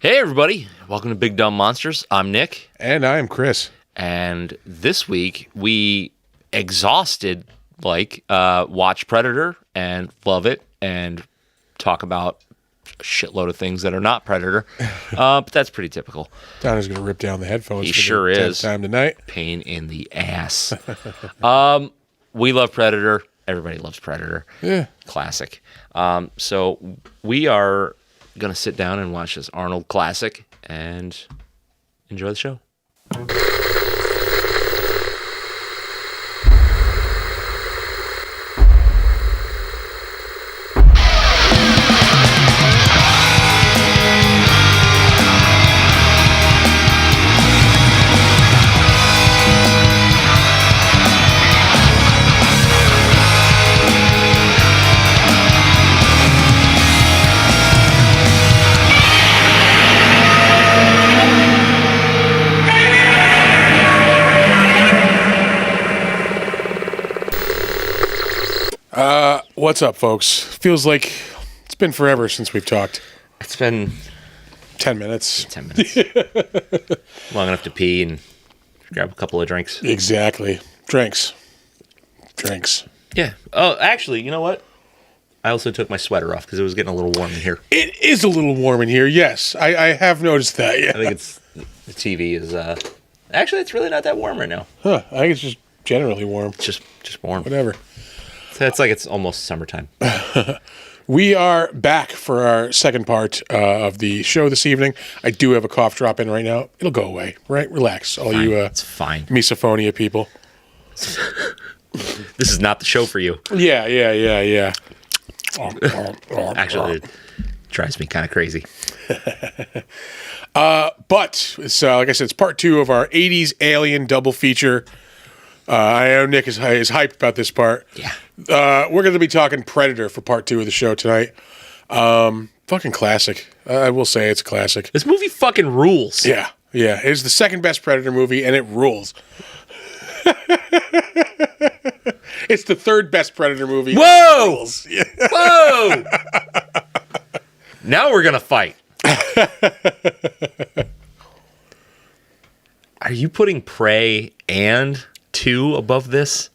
Hey everybody, welcome to Big Dumb Monsters. I'm Nick. And I'm Chris. And this week we exhausted, watch Predator and love it and talk about a shitload of things that are not Predator. But that's pretty typical. Donna's going to rip down the headphones. He for sure the 10th is. time tonight. Pain in the ass. We love Predator. Everybody loves Predator. Yeah. Classic. So we are going to sit down and watch this Arnold classic and enjoy the show. What's up, folks? Feels like it's been forever since we've talked. It's been 10 minutes. 10 minutes. Long enough to pee and grab a couple of drinks. Exactly. Drinks. Yeah. Oh, actually, you know what? I also took my sweater off because it was getting a little warm in here. It is a little warm in here, yes. I have noticed that, yeah. I think it's the TV is actually it's really not that warm right now. Huh. I think it's just generally warm. Just warm. Whatever. So it's like it's almost summertime. We are back for our second part of the show this evening. I do have a cough drop in right now. It'll go away, right? Relax, all you It's fine. misophonia people. This is not the show for you. Yeah. Actually, it drives me kind of crazy. But it's, like I said, it's part two of our 80s Alien double feature. I know Nick is hyped about this part. Yeah. We're going to be talking Predator for part two of the show tonight. Fucking classic. I will say it's a classic. This movie fucking rules. Yeah. It is the second best Predator movie, and it rules. It's the third best Predator movie. Whoa! Whoa! Now we're going to fight. Are you putting Prey and 2 above this?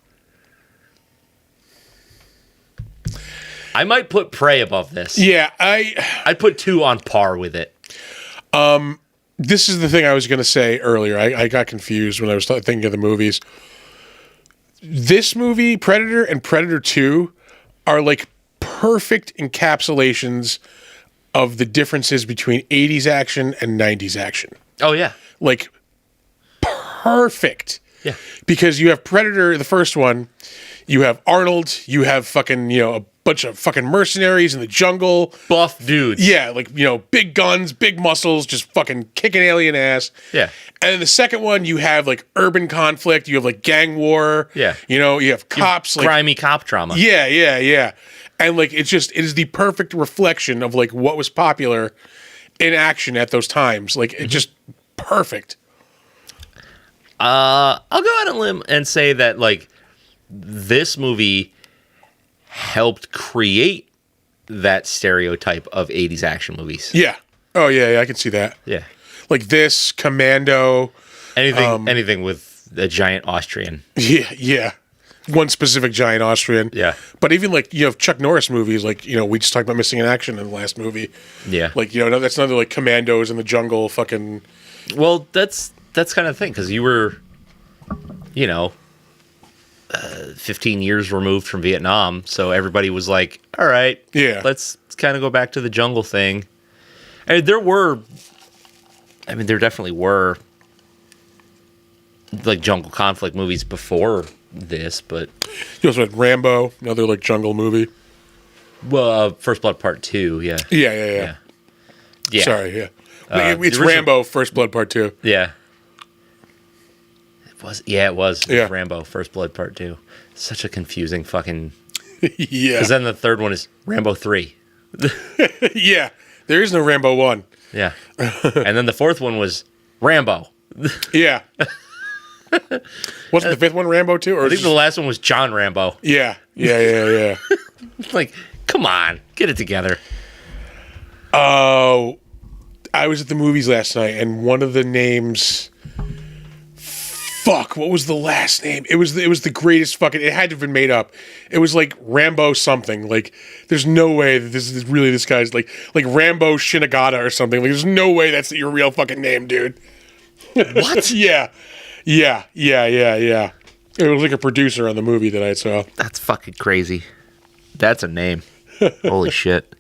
I might put Prey above this. Yeah, I'd put 2 on par with it. This is the thing I was going to say earlier. I got confused when I was thinking of the movies. This movie, Predator and Predator 2, are like perfect encapsulations of the differences between 80s action and 90s action. Oh, yeah. Like, perfect. Yeah. Because you have Predator, the first one, you have Arnold, you have fucking, a bunch of fucking mercenaries in the jungle. Buff dudes. Yeah, like, big guns, big muscles, just fucking kicking alien ass. Yeah. And then the second one, you have like urban conflict, you have like gang war. Yeah. You have cops. Like, grimy cop drama. Yeah. And like, it is the perfect reflection of like what was popular in action at those times. Like, it's just perfect. I'll go out on a limb and say that like this movie helped create that stereotype of 80s action movies. Yeah. Oh yeah, I can see that. Yeah. Like this, Commando. Anything with a giant Austrian. Yeah. One specific giant Austrian. Yeah. But even like, Chuck Norris movies, like, we just talked about Missing in Action in the last movie. Yeah. Like, that's another like Commandos in the jungle fucking. Well, that's kind of the thing, because you were, 15 years removed from Vietnam, so everybody was like, all right, yeah, let's kind of go back to the jungle thing. And there definitely were like jungle conflict movies before this, but you also had Rambo, another like jungle movie. Well, First Blood Part 2, yeah. Yeah. Sorry, yeah. It's Rambo, First Blood Part 2. Yeah. It was. It was Rambo, First Blood Part 2. Such a confusing fucking... Yeah. Because then the third one is Rambo 3. Yeah. There is no Rambo 1. Yeah. And then the fourth one was Rambo. Yeah. Wasn't the fifth one Rambo 2? Or I think the last one was John Rambo. Yeah. Like, come on, get it together. Oh, I was at the movies last night, and one of the names. Fuck, what was the last name? It was the greatest fucking. It had to have been made up. It was like Rambo something. Like, there's no way that this is really this guy's like Rambo Shinagata or something. Like, there's no way that's your real fucking name, dude. What? Yeah. It was like a producer on the movie that I saw. That's fucking crazy. That's a name. Holy shit.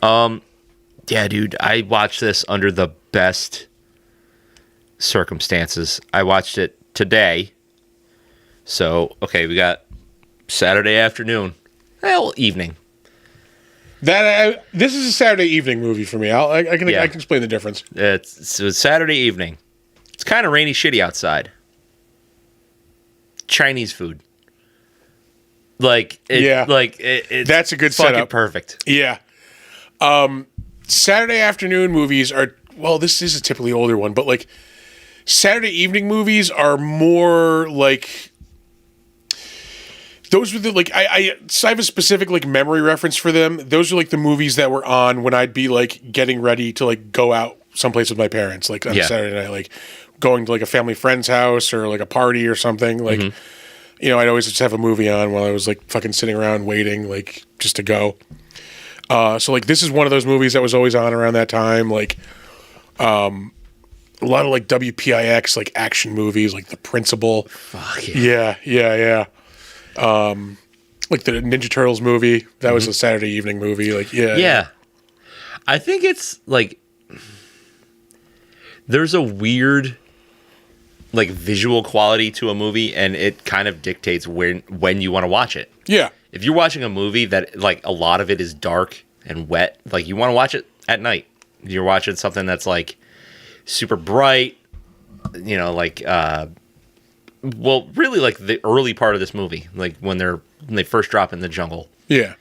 Yeah, dude, I watched this under the best circumstances. I watched it today. So, okay, we got Saturday afternoon. Well, evening. This is a Saturday evening movie for me. I can explain the difference. It's Saturday evening. It's kind of rainy, shitty outside. Chinese food. That's a good fucking setup. Perfect. Yeah. Saturday afternoon movies are, well, this is a typically older one, but like Saturday evening movies are more like, those were the, like, I have a specific like memory reference for them. Those are like the movies that were on when I'd be like getting ready to like go out someplace with my parents, like on Saturday night, like going to like a family friend's house or like a party or something. Like, you know, I'd always just have a movie on while I was like fucking sitting around waiting, like just to go. So like this is one of those movies that was always on around that time. Like, a lot of like WPIX like action movies, like The Principal. Fuck yeah. Yeah. Like the Ninja Turtles movie. That was a Saturday evening movie. Like, yeah. I think it's like there's a weird like visual quality to a movie, and it kind of dictates when you want to watch it. Yeah. If you're watching a movie that like a lot of it is dark and wet, like you want to watch it at night. You're watching something that's like super bright, you know, like well, really like the early part of this movie, like when they first drop in the jungle. Yeah.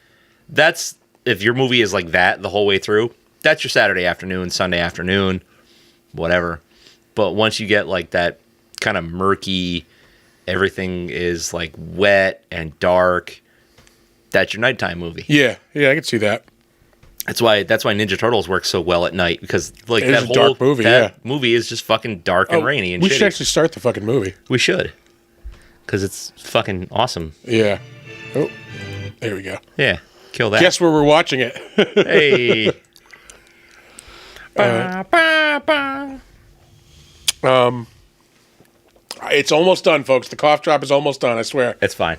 That's, if your movie is like that the whole way through, that's your Saturday afternoon, Sunday afternoon, whatever. But once you get like that kind of murky, everything is like wet and dark, that's your nighttime movie. Yeah, I can see that. That's why Ninja Turtles works so well at night, because like that whole dark movie, movie is just fucking dark and rainy and we shitty. should actually start the fucking movie. We should, because it's fucking awesome. Yeah. Oh, there we go. Yeah, kill that. Guess where we're watching it. Hey. It's almost done, folks. The cough drop is almost done. I swear. It's fine.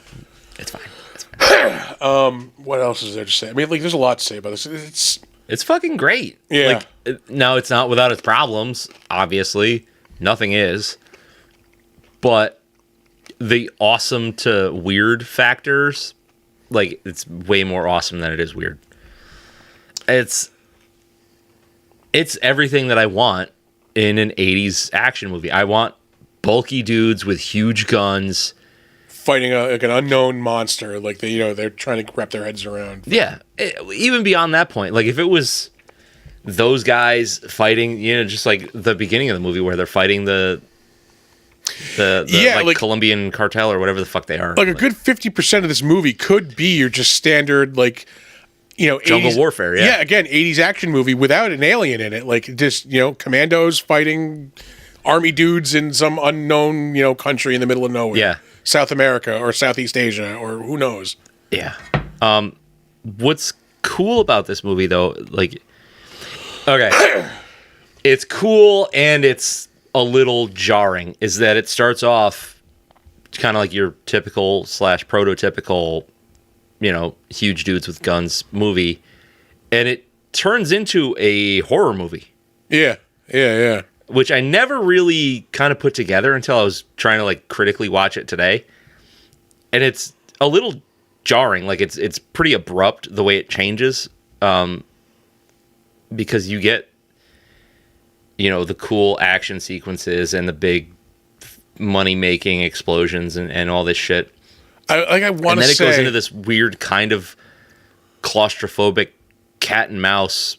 What else is there to say? I mean, like, there's a lot to say about this. It's fucking great. Yeah. Like, now, it's not without its problems, obviously. Nothing is. But the awesome to weird factors, like, it's way more awesome than it is weird. It's everything that I want in an 80s action movie. I want bulky dudes with huge guns fighting like an unknown monster, like they're trying to wrap their heads around. Yeah, even beyond that point, like if it was those guys fighting, you know, just like the beginning of the movie where they're fighting the Colombian cartel or whatever the fuck they are. Like a good 50% of this movie could be your just standard, like, you know, jungle 80s, warfare. Yeah, again, 80s action movie without an alien in it, like just, you know, commandos fighting army dudes in some unknown, you know, country in the middle of nowhere. Yeah. South America or Southeast Asia or who knows. Yeah. What's cool about this movie though, like, okay, it's cool and it's a little jarring, is that it starts off kind of like your typical / prototypical, you know, huge dudes with guns movie, and it turns into a horror movie. Yeah. Which I never really kind of put together until I was trying to like critically watch it today. And it's a little jarring. Like it's pretty abrupt the way it changes. Because you get, you know, the cool action sequences and the big money making explosions and all this shit. I want to say. And then it goes into this weird kind of claustrophobic cat and mouse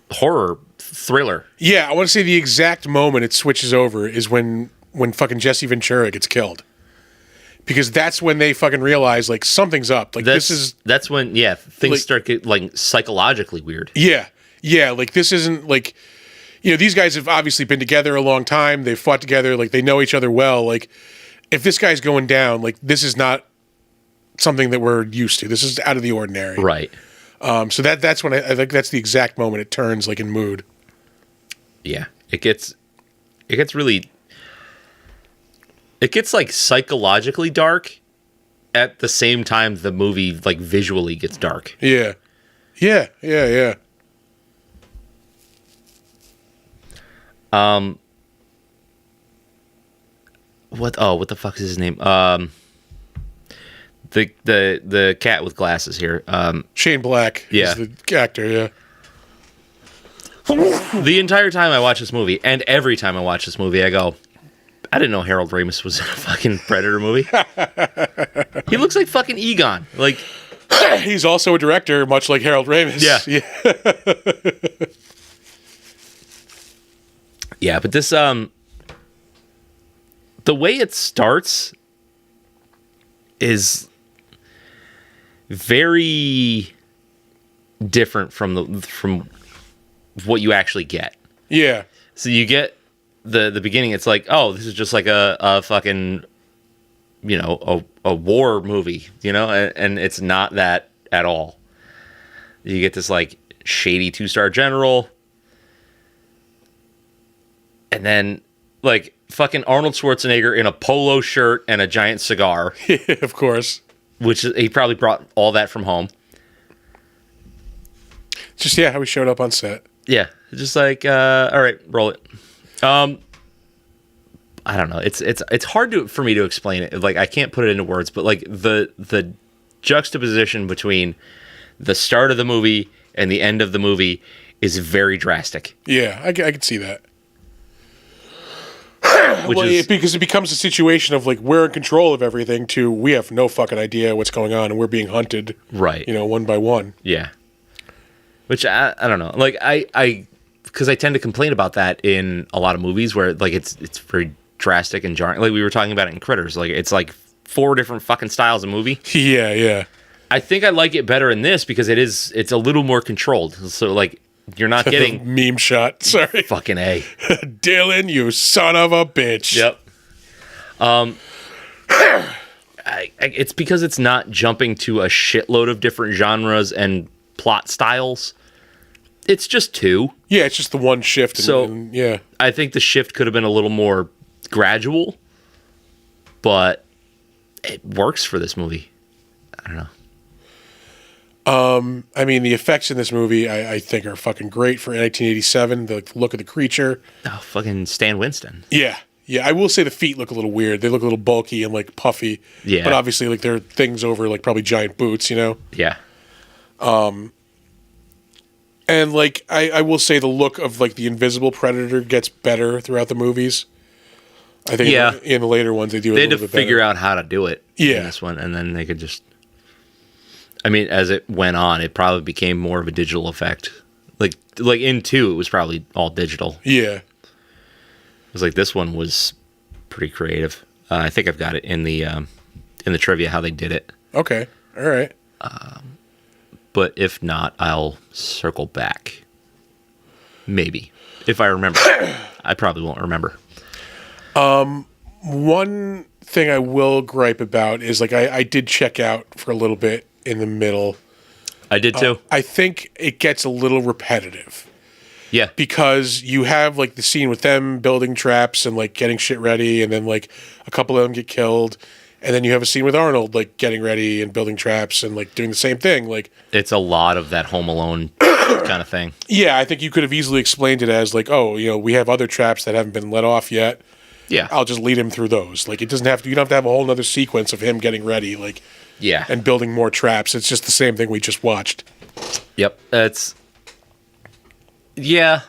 horror thriller. Yeah, I want to say the exact moment it switches over is when fucking Jesse Ventura gets killed, because that's when they fucking realize like something's up. Like that's when things start getting like psychologically weird. Yeah, Yeah, like this isn't like, these guys have obviously been together a long time. They've fought together. Like they know each other well. Like if this guy's going down, like this is not something that we're used to. This is out of the ordinary. Right. So that's when I think that's the exact moment it turns like in mood. Yeah. It gets like psychologically dark at the same time the movie like visually gets dark. Yeah. Yeah. What the fuck is his name? The cat with glasses here. Shane Black yeah. is the actor, yeah. The entire time I watch this movie, and every time I watch this movie, I go, I didn't know Harold Ramis was in a fucking Predator movie. He looks like fucking Egon. Like he's also a director, much like Harold Ramis. Yeah. Yeah, but this the way it starts is very different from what you actually get. Yeah. So you get the beginning, it's like, oh, this is just like a fucking, a war movie, and it's not that at all. You get this like shady 2-star general, and then like fucking Arnold Schwarzenegger in a polo shirt and a giant cigar. Of course. Which he probably brought all that from home. Just, how he showed up on set. Yeah. Just like, all right, roll it. I don't know. It's hard for me to explain it. Like, I can't put it into words, but like the juxtaposition between the start of the movie and the end of the movie is very drastic. Yeah, I can see that. Which because it becomes a situation of like we're in control of everything to we have no fucking idea what's going on and we're being hunted, right? One by one. Yeah. Which I don't know. Like because I tend to complain about that in a lot of movies where like it's very drastic and jarring. Like we were talking about it in Critters. Like it's like 4 different fucking styles of movie. Yeah. I think I like it better in this because it's a little more controlled. So like you're not getting meme shot. Sorry, fucking A. Dylan, you son of a bitch. Yep. It's because it's not jumping to a shitload of different genres and plot styles. It's just 2. Yeah, it's just the one shift. Yeah. I think the shift could have been a little more gradual, but it works for this movie. I don't know. I mean, the effects in this movie, I think, are fucking great for 1987. The look of the creature. Oh, fucking Stan Winston. Yeah. I will say the feet look a little weird. They look a little bulky and like puffy. Yeah. But obviously, like they're things over like probably giant boots, Yeah. And like I will say the look of like the invisible Predator gets better throughout the movies. I think in the later ones they do. They had to figure out how to do it. Yeah. In this one, and then they could just. I mean, as it went on, it probably became more of a digital effect. Like in 2, it was probably all digital. Yeah. It was like this one was pretty creative. I think I've got it in the trivia how they did it. Okay. All right. But if not, I'll circle back. Maybe. If I remember. I probably won't remember. One thing I will gripe about is like I did check out for a little bit in the middle. I did too. I think it gets a little repetitive. Yeah. Because you have like the scene with them building traps and like getting shit ready, and then like a couple of them get killed. And then you have a scene with Arnold like getting ready and building traps and like doing the same thing. Like it's a lot of that Home Alone kind of thing. Yeah, I think you could have easily explained it as like, oh, we have other traps that haven't been let off yet. Yeah. I'll just lead him through those. Like it doesn't have to. You don't have to have a whole other sequence of him getting ready. Like. Yeah. And building more traps. It's just the same thing we just watched. Yep. Yeah.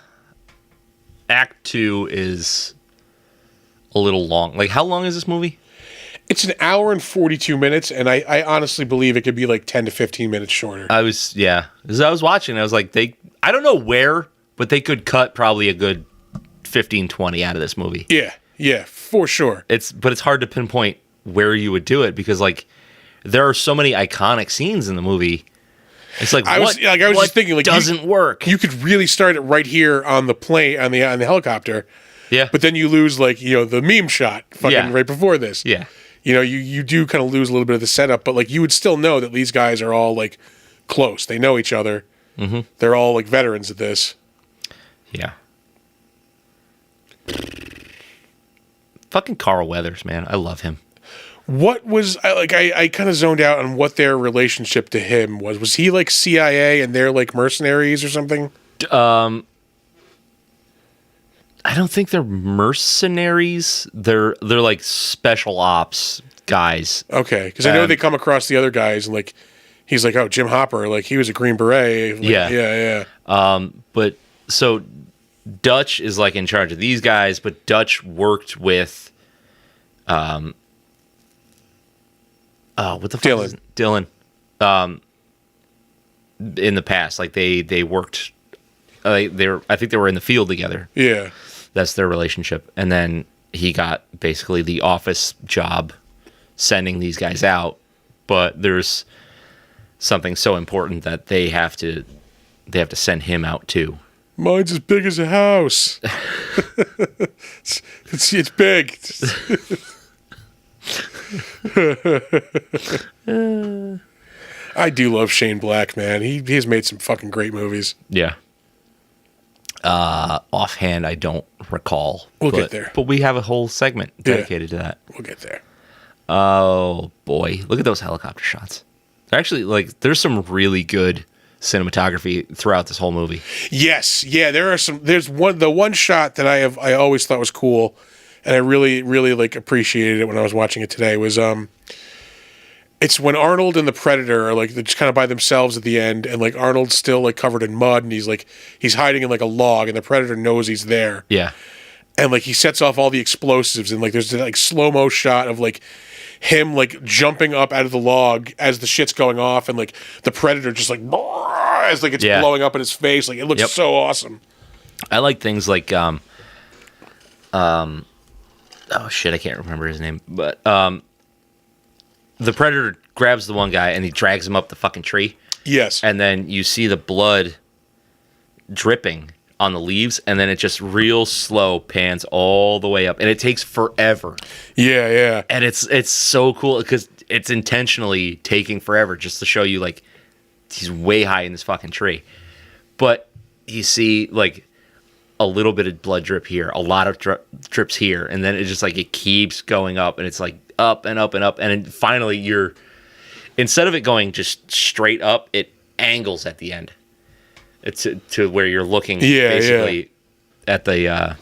Act 2 is a little long. Like, how long is this movie? It's an hour and 42 minutes, and I honestly believe it could be like 10 to 15 minutes shorter. As I was watching, I was like, I don't know where, but they could cut probably a good 15, 20 out of this movie. Yeah, for sure. But it's hard to pinpoint where you would do it because, like, there are so many iconic scenes in the movie It's like I was what just thinking, like, doesn't work. You could really start it right here on the plane, on the helicopter. Yeah. But then you lose, like, the meme shot fucking right before this. Yeah. You do kind of lose a little bit of the setup, but, like, you would still know that these guys are all, like, close. They know each other. Mm-hmm. They're all, like, veterans at this. Yeah. Fucking Carl Weathers, man. I love him. What was, I kind of zoned out on what their relationship to him was. Was he, like, CIA and they're, like, mercenaries or something? I don't think they're mercenaries. They're like special ops guys. Okay, because I know they come across the other guys and, like, he's like, oh, Jim Hopper, like, he was a Green Beret. Like, yeah. But so Dutch is like in charge of these guys, but Dutch worked with, what the fuck is it? Dylan, in the past, like they worked. I think they were in the field together. Yeah, that's their relationship. And then he got basically the office job, sending these guys out. But there's something so important that they have to send him out too. Mine's as big as a house. it's big. I do love Shane Black, man. He's made some fucking great movies. Yeah. Offhand, I don't recall. We'll get there. But we have a whole segment dedicated to that. We'll get there. Oh, boy. Look at those helicopter shots. They're actually, like, there's some really good cinematography throughout this whole movie. Yes. Yeah, there's the one shot that I always thought was cool, and I really, really, like, appreciated it when I was watching it today, was it's when Arnold and the Predator are, like, they're just kind of by themselves at the end, and, like, Arnold's still, like, covered in mud, and he's hiding in, like, a log, and the Predator knows he's there. Yeah. And, like, he sets off all the explosives, and, like, there's this, like, slow-mo shot of, like, him, like, jumping up out of the log as the shit's going off, and, like, the Predator just, like, as, like, it's blowing up in his face. Like, it looks so awesome. I like things like, oh, shit, I can't remember his name, but, the Predator grabs the one guy and he drags him up the fucking tree. Yes. And then you see the blood dripping on the leaves, and then it just real slow pans all the way up, and it takes forever. Yeah. And it's so cool because it's intentionally taking forever just to show you, like, he's way high in this fucking tree. But you see, like, a little bit of blood drip here, a lot of drips here, and then it just, like, it keeps going up, and it's like up and up and up, and then finally instead of it going just straight up, it angles at the end. It's to where you're looking basically at the I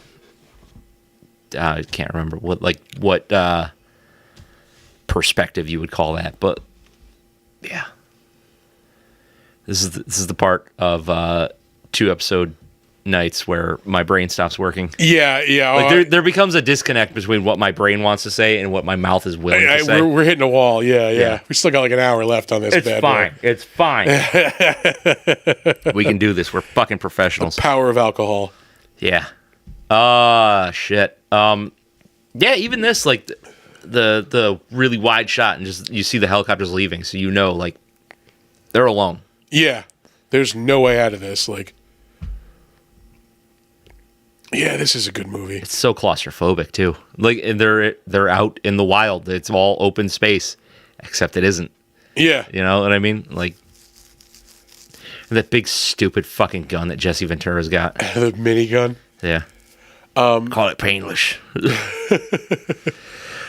can't remember what perspective you would call that, but yeah, this is the part of 2-episode nights where my brain stops working. Yeah. Like there becomes a disconnect between what my brain wants to say and what my mouth is willing to say. We're hitting a wall. Yeah. We still got like an hour left on this. It's fine. We can do this. We're fucking professionals. The power of alcohol. Yeah. Shit. Yeah, even this, like, the really wide shot, and just you see the helicopters leaving, so you know, like, they're alone. Yeah. There's no way out of this. Like, yeah, this is a good movie. It's so claustrophobic too. Like, and they're out in the wild. It's all open space, except it isn't. Yeah, you know what I mean. Like that big stupid fucking gun that Jesse Ventura's got. The minigun. Yeah. Call it painless.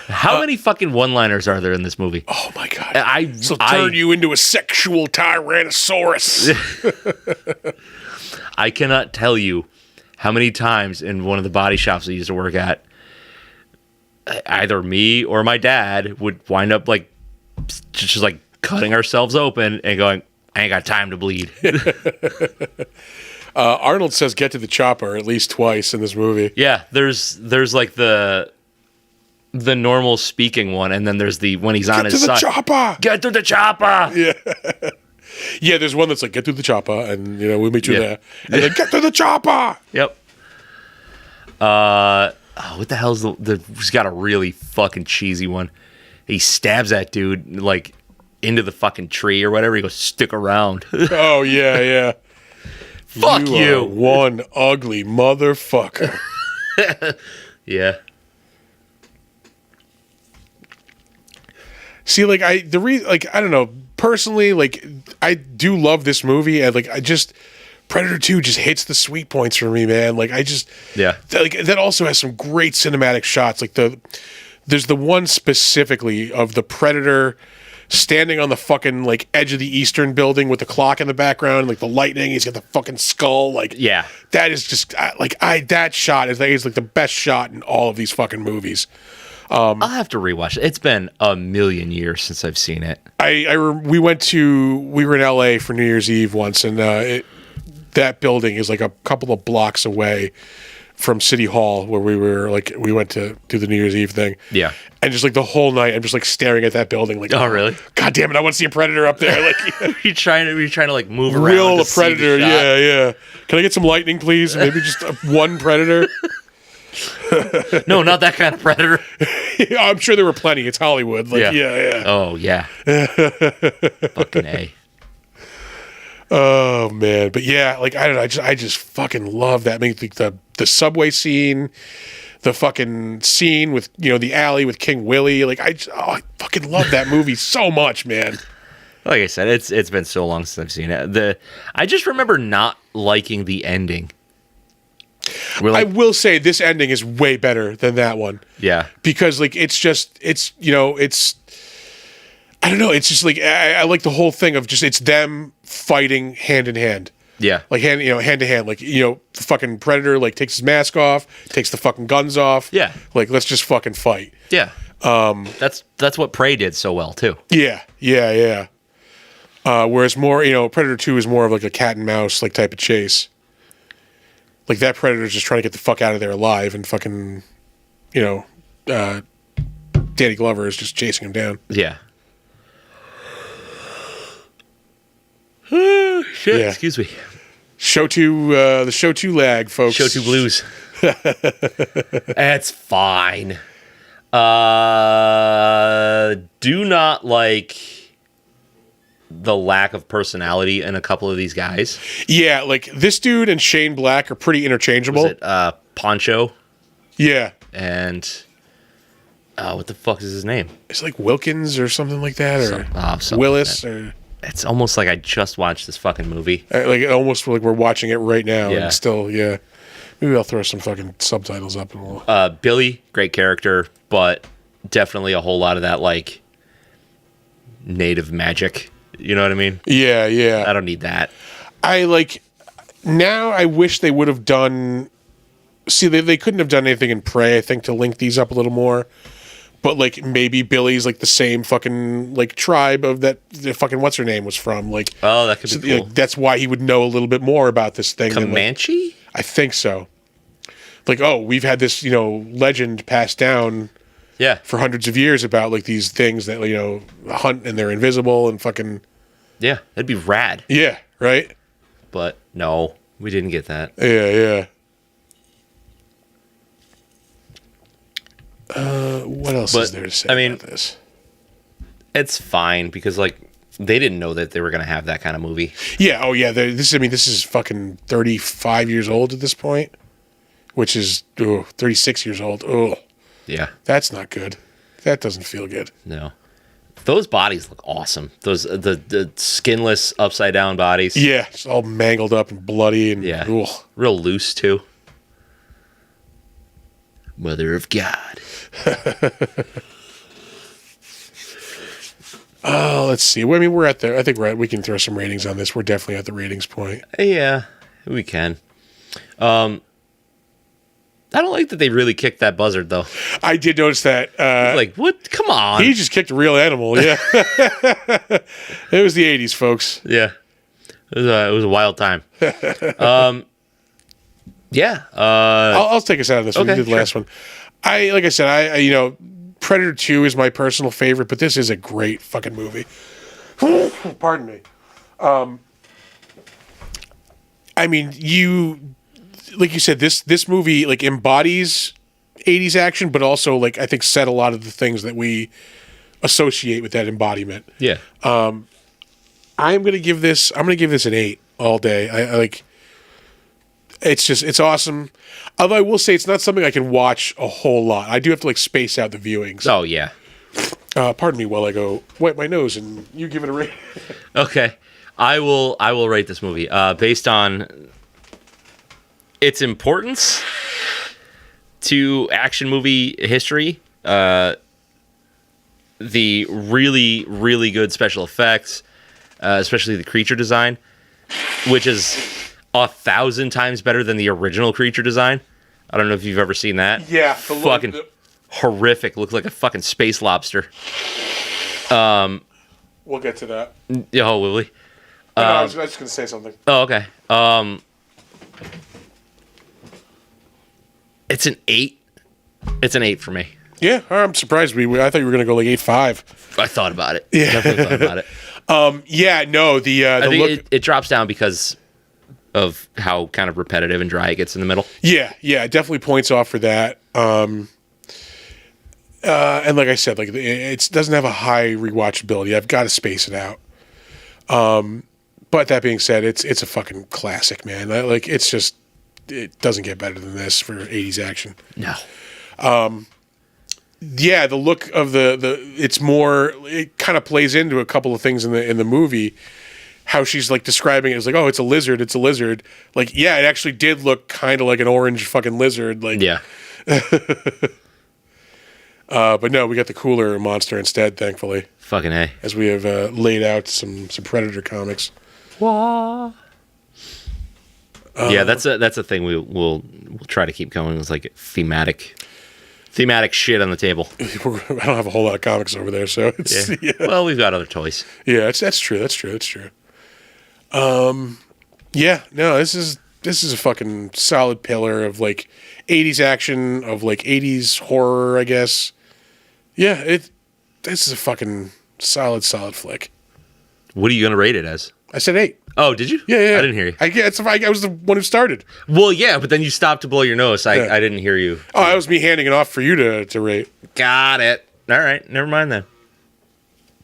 How many fucking one-liners are there in this movie? Oh my god! I'll turn you into a sexual tyrannosaurus. I cannot tell you how many times in one of the body shops I used to work at, either me or my dad would wind up like just like cutting ourselves open and going, I ain't got time to bleed. Arnold says get to the chopper at least twice in this movie. Yeah, there's like the normal speaking one, and then there's the when he's on his side. Get to the chopper! Yeah. Yeah, there's one that's like, get to the chopper, and, you know, we'll meet you there. And then, get to the chopper! Yep. What the hell's he's got a really fucking cheesy one. He stabs that dude, like, into the fucking tree or whatever. He goes, stick around. Oh, yeah. Fuck you. Are one ugly motherfucker. Yeah. See, like, I don't know, personally, like, I do love this movie, and, like, Predator 2 just hits the sweet points for me, man. Like, that also has some great cinematic shots. Like, there's the one specifically of the Predator standing on the fucking, like, edge of the Eastern building with the clock in the background, like, the lightning, he's got the fucking skull, like, yeah. That is just, that shot is like the best shot in all of these fucking movies. I'll have to rewatch it. It's been a million years since I've seen it. We were in LA for New Year's Eve once, and that building is like a couple of blocks away from City Hall, where we went to do the New Year's Eve thing. Yeah. And just like the whole night, I'm just like staring at that building, like, oh really? God damn it! I want to see a Predator up there. Like, you're trying to like move around. Real a Predator, yeah. Can I get some lightning, please? Maybe just one Predator. No, not that kind of Predator. I'm sure there were plenty. It's Hollywood. Like, yeah. Oh yeah. Fucking A. Oh man, but yeah, like I don't know, I just fucking love that. I mean, the subway scene, the fucking scene with the alley with King Willie. Like I fucking love that movie so much, man. Like I said, it's been so long since I've seen it. I just remember not liking the ending. I will say this ending is way better than that one. Yeah, because like it's I don't know. It's just like I like the whole thing of just it's them fighting hand in hand. Yeah, like hand to hand. Like the fucking Predator like takes his mask off, takes the fucking guns off. Yeah, like let's just fucking fight. Yeah, that's what Prey did so well too. Yeah. Whereas more Predator 2 is more of like a cat and mouse like type of chase. Like that Predator's just trying to get the fuck out of there alive, and fucking Danny Glover is just chasing him down. Yeah. Shit, yeah. Excuse me. Show 2, the Show 2 lag, folks. Show 2 blues. That's fine. Do not like the lack of personality in a couple of these guys. Yeah, like this dude and Shane Black are pretty interchangeable. Was it Poncho? Yeah. And what the fuck is his name? It's like Wilkins or something like that, or something Willis, like that. or it's almost like I just watched this fucking movie. Like almost like we're watching it right now, Yeah. and still, yeah. Maybe I'll throw some fucking subtitles up and we'll. Billy, great character, but definitely a whole lot of that like native magic. You know what I mean? Yeah. I don't need that. Now I wish they would have done. See, they couldn't have done anything in Prey, I think, to link these up a little more. But like maybe Billy's like the same fucking like tribe of that the fucking what's her name was from. Like, oh, that could be cool. That's why he would know a little bit more about this thing. Comanche? I think so. Like, oh, we've had this legend passed down. Yeah. For hundreds of years about like these things that hunt and they're invisible and fucking. Yeah, that'd be rad. Yeah. Right. But no, we didn't get that. Yeah. What else is there to say about this? It's fine because like they didn't know that they were going to have that kind of movie. Yeah. Oh yeah. This is fucking 35 years old at this point, which is 36 years old. Oh. Yeah. That's not good. That doesn't feel good. No. Those bodies look awesome. Those the skinless upside down bodies. Yeah, it's all mangled up and bloody and real loose too. Mother of God. Let's see. I mean, we're at there. I think we can throw some ratings on this. We're definitely at the ratings point. Yeah, we can. I don't like that they really kicked that buzzard, though. I did notice that. Like, what? Come on. He just kicked a real animal, yeah. It was the 80s, folks. Yeah. It was a wild time. Yeah. I'll take us out of this one. We did the last one. Like I said, Predator 2 is my personal favorite, but this is a great fucking movie. Pardon me. I mean, like you said, this movie like embodies 80s action, but also like I think set a lot of the things that we associate with that embodiment. Yeah. I'm gonna give this an 8 all day. I like. It's awesome. Although I will say it's not something I can watch a whole lot. I do have to like space out the viewings. Oh yeah. Pardon me while I go wipe my nose and you give it a rate. Okay. I will rate this movie based on its importance to action movie history. The really, really good special effects, especially the creature design, which is 1,000 times better than the original creature design. I don't know if you've ever seen that. Yeah. Fucking horrific. Looked like a fucking space lobster. We'll get to that. Oh, will we? No, I was just going to say something. Oh, okay. It's an 8. It's an 8 for me. Yeah, I'm surprised. I thought you were going to go like 8.5. I thought about it. Yeah. Definitely thought about it. Yeah, no, the I think look. it drops down because of how kind of repetitive and dry it gets in the middle. Yeah, it definitely points off for that. And like I said, like it doesn't have a high rewatchability. I've got to space it out. But that being said, it's a fucking classic, man. Like it doesn't get better than this for 80s action. No. Yeah, the look of it kind of plays into a couple of things in the movie. How she's like describing it as like, oh, it's a lizard. Like, yeah, it actually did look kind of like an orange fucking lizard. Like, Yeah. But no, we got the cooler monster instead, thankfully, Fucking A. as we have laid out some Predator comics. Yeah, that's a thing we'll try to keep going. It's like thematic shit on the table. I don't have a whole lot of comics over there, so it's Yeah. Well, we've got other toys. Yeah, that's true. Yeah, no, this is a fucking solid pillar of like 80s action, of like 80s horror, I guess. Yeah, this is a fucking solid flick. What are you gonna rate it as? I said 8. Oh, did you? Yeah. I didn't hear you. I was the one who started. Well, yeah, but then you stopped to blow your nose. I didn't hear you. Oh, that was me handing it off for you to rate. Got it. All right, never mind then.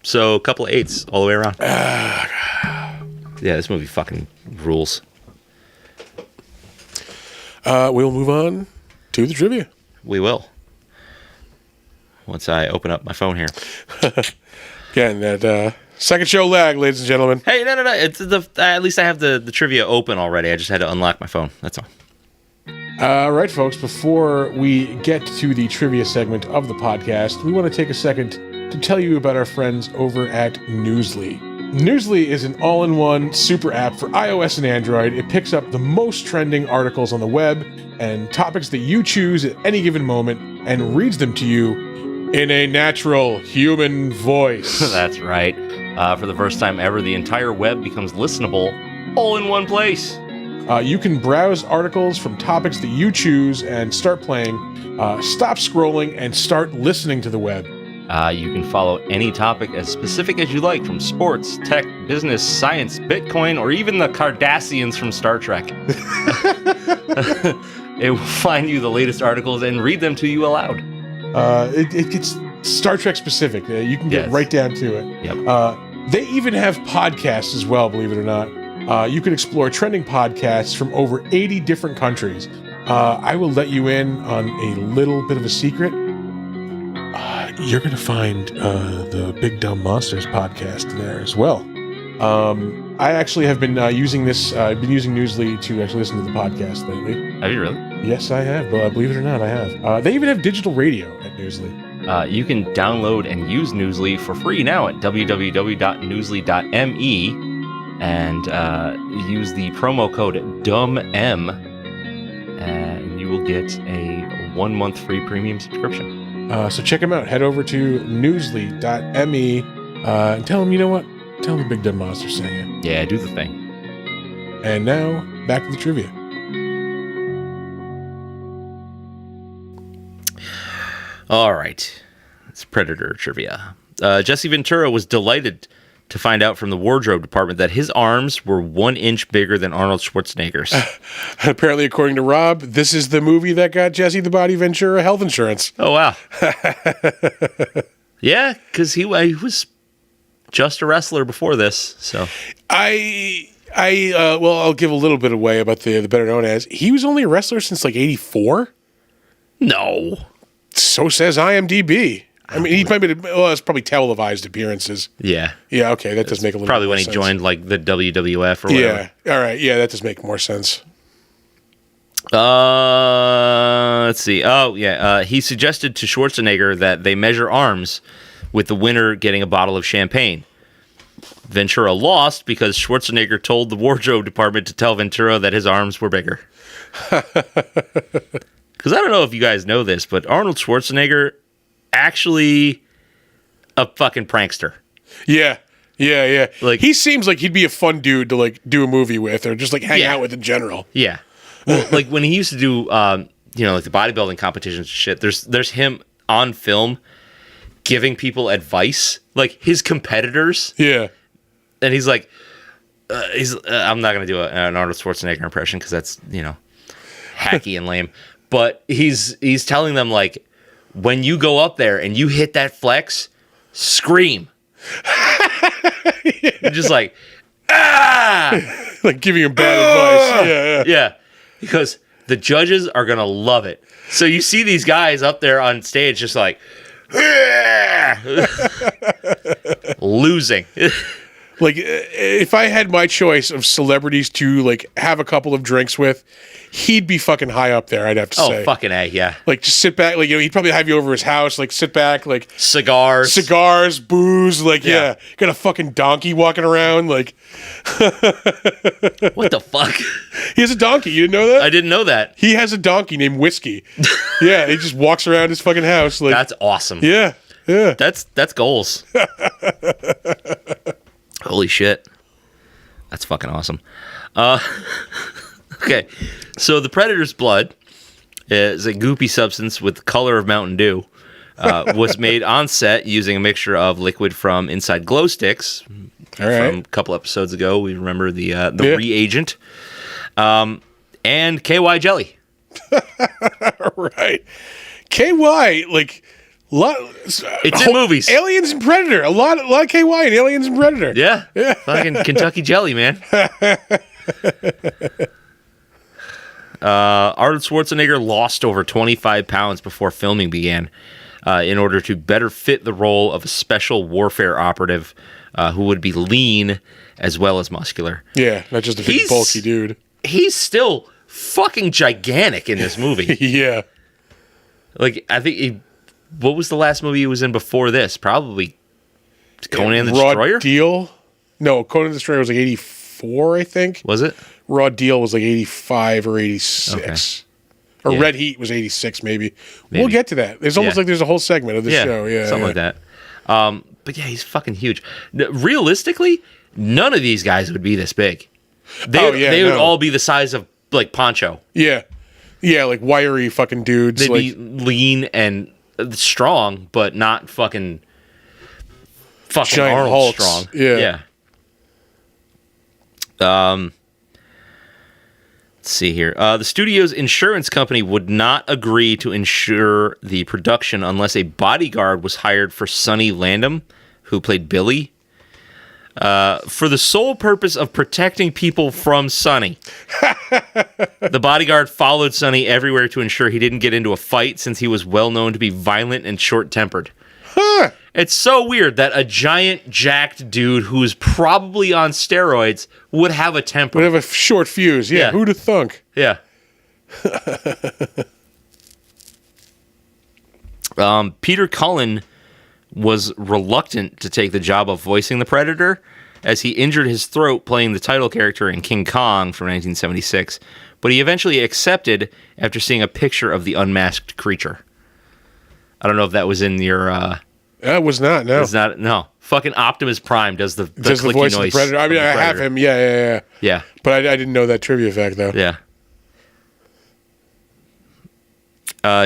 So a couple of 8s all the way around. Yeah, this movie fucking rules. We'll move on to the trivia. We will. Once I open up my phone here. Again, that second show lag, ladies and gentlemen. Hey, no. It's at least I have the trivia open already. I just had to unlock my phone. That's all. All right, folks, before we get to the trivia segment of the podcast, we want to take a second to tell you about our friends over at Newsly. Newsly is an all-in-one super app for iOS and Android. It picks up the most trending articles on the web and topics that you choose at any given moment and reads them to you in a natural human voice. That's right. For the first time ever, the entire web becomes listenable all in one place. You can browse articles from topics that you choose and start playing, stop scrolling, and start listening to the web. You can follow any topic as specific as you like, from sports, tech, business, science, Bitcoin, or even the Cardassians from Star Trek. It will find you the latest articles and read them to you aloud. It gets Star Trek specific. You can get right down to it. Yep. They even have podcasts as well, believe it or not. You can explore trending podcasts from over 80 different countries. I will let you in on a little bit of a secret. You're going to find the Big Dumb Monsters podcast there as well. I actually have been using this. I've been using Newsly to actually listen to the podcast lately. Have you really? Yes, I have. Believe it or not, I have. They even have digital radio at Newsly. You can download and use Newsly for free now at www.newsly.me and use the promo code DUMBM and you will get a 1-month free premium subscription. So check them out. Head over to newsly.me and tell them, you know what? Tell them the Big Dumb Monster sent you. Yeah, do the thing. And now, back to the trivia. All right. It's Predator trivia. Jesse Ventura was delighted to find out from the wardrobe department that his arms were 1 inch bigger than Arnold Schwarzenegger's. Apparently, according to Rob, this is the movie that got Jesse the Body Ventura health insurance. Oh, wow. Yeah, because he was just a wrestler before this. So well, I'll give a little bit away about the better known as. He was only a wrestler since like 84. No. So says IMDb. I mean, he might be. Well, it's probably televised appearances. Yeah. Yeah. Okay, that does make a little. Probably more when he sense. joined like the WWF or whatever. Yeah. All right. Yeah, that does make more sense. Let's see. Oh, yeah. He suggested to Schwarzenegger that they measure arms, with the winner getting a bottle of champagne. Ventura lost because Schwarzenegger told the wardrobe department to tell Ventura that his arms were bigger. Because I don't know if you guys know this, but Arnold Schwarzenegger actually a fucking prankster. Yeah. Like, he seems like he'd be a fun dude to like do a movie with, or just like hang out with in general. Yeah. Well, like when he used to do, like the bodybuilding competitions and shit. There's him on film giving people advice, like his competitors. Yeah. And he's like, I'm not gonna do an Arnold Schwarzenegger impression because that's hacky and lame. But he's telling them like, when you go up there and you hit that flex, scream. Just like, ah! Like giving him bad advice. Yeah. Because the judges are going to love it. So you see these guys up there on stage just like, losing. Like, if I had my choice of celebrities to like have a couple of drinks with, he'd be fucking high up there, I'd have to say. Oh, fucking A, yeah. Like, just sit back. Like, he'd probably have you over his house. Like, sit back. Like, Cigars, booze. Like, yeah. Got a fucking donkey walking around. Like, what the fuck? He has a donkey. You didn't know that? I didn't know that. He has a donkey named Whiskey. Yeah, he just walks around his fucking house. Like, that's awesome. Yeah. That's goals. Holy shit. That's fucking awesome. Okay, so the Predator's blood is a goopy substance with the color of Mountain Dew. Was made on set using a mixture of liquid from Inside Glow Sticks. All right. From a couple episodes ago, we remember the reagent. And KY jelly. Right. KY, like... It's in movies. Aliens and Predator. A lot of KY in Aliens and Predator. Yeah. Fucking Kentucky jelly, man. Arnold Schwarzenegger lost over 25 pounds before filming began in order to better fit the role of a special warfare operative who would be lean as well as muscular. Yeah, not just a big bulky dude. He's still fucking gigantic in this movie. Yeah. Like, I think what was the last movie he was in before this? Probably Conan the Destroyer? Raw Deal? No, Conan the Destroyer was like 84, I think. Was it? Raw Deal was like 85 or 86. Okay. Or Red Heat was 86, maybe. We'll get to that. It's almost like there's a whole segment of the show. Yeah, something like that. But yeah, he's fucking huge. Realistically, none of these guys would be this big. They would all be the size of like Poncho. Yeah. Yeah, like wiry fucking dudes. They'd be lean and strong, but not fucking Giant Arnold Hulks. strong. Yeah. Let's see here. The studio's insurance company would not agree to insure the production unless a bodyguard was hired for Sonny Landham, who played Billy, for the sole purpose of protecting people from Sonny. The bodyguard followed Sonny everywhere to ensure he didn't get into a fight, since he was well known to be violent and short-tempered. Huh. It's so weird that a giant, jacked dude who's probably on steroids would have a temper. Would have a short fuse. Yeah. Who'd have thunk? Yeah. Peter Cullen was reluctant to take the job of voicing the Predator, as he injured his throat playing the title character in King Kong from 1976, but he eventually accepted after seeing a picture of the unmasked creature. I don't know if that was in your... That was not, no. It's not, no. Fucking Optimus Prime does the Does clicky the voice noise. of the Predator. I mean, I have him. Yeah. Yeah. But I didn't know that trivia fact, though. Yeah.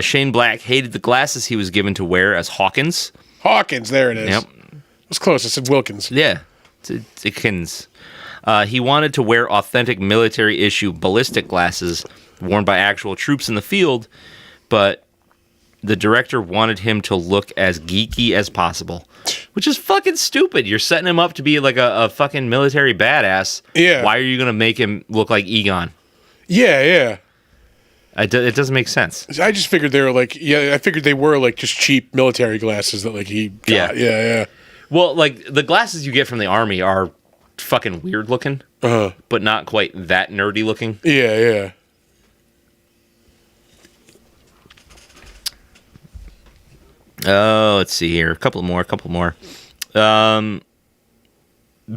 Shane Black hated the glasses he was given to wear as Hawkins. Hawkins, there it is. Yep. It was close. I said Wilkins. Yeah. It's he wanted to wear authentic military-issue ballistic glasses worn by actual troops in the field, but The director wanted him to look as geeky as possible, which is fucking stupid. You're setting him up to be like a fucking military badass. Yeah. Why are you going to make him look like Egon? Yeah. It doesn't make sense. I just figured they were like, I figured they were like just cheap military glasses that like he got. Yeah. Well, like the glasses you get from the army are fucking weird looking, but not quite that nerdy looking. Yeah. Oh, let's see here. A couple more.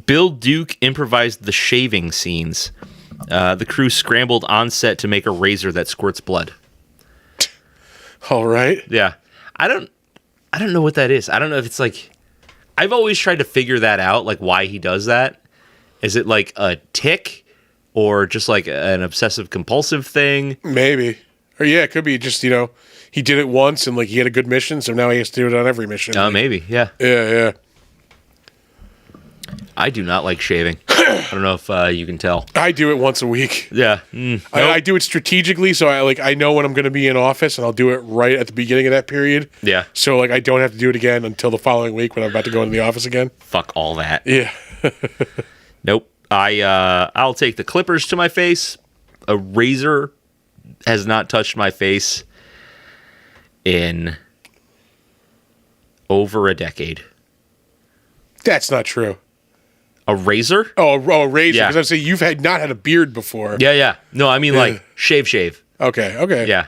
Bill Duke improvised the shaving scenes. The crew scrambled on set to make a razor that squirts blood. All right. Yeah. I don't know what that is. I don't know if it's like... I've always tried to figure that out, like why he does that. Is it like a tick or just like an obsessive compulsive thing? Maybe. Or it could be just, he did it once and like he had a good mission, so now he has to do it on every mission. Maybe, yeah. Yeah. I do not like shaving. I don't know if you can tell. I do it once a week. Yeah. I do it strategically, so I know when I'm going to be in office, and I'll do it right at the beginning of that period. Yeah. So like I don't have to do it again until the following week when I'm about to go into the office again. Fuck all that. Yeah. Nope. I'll take the clippers to my face. A razor has not touched my face in over a decade. That's not true. A razor? Oh, a razor. Yeah. Because I was saying you've not had a beard before. Yeah. No, I mean like shave. Okay. Yeah.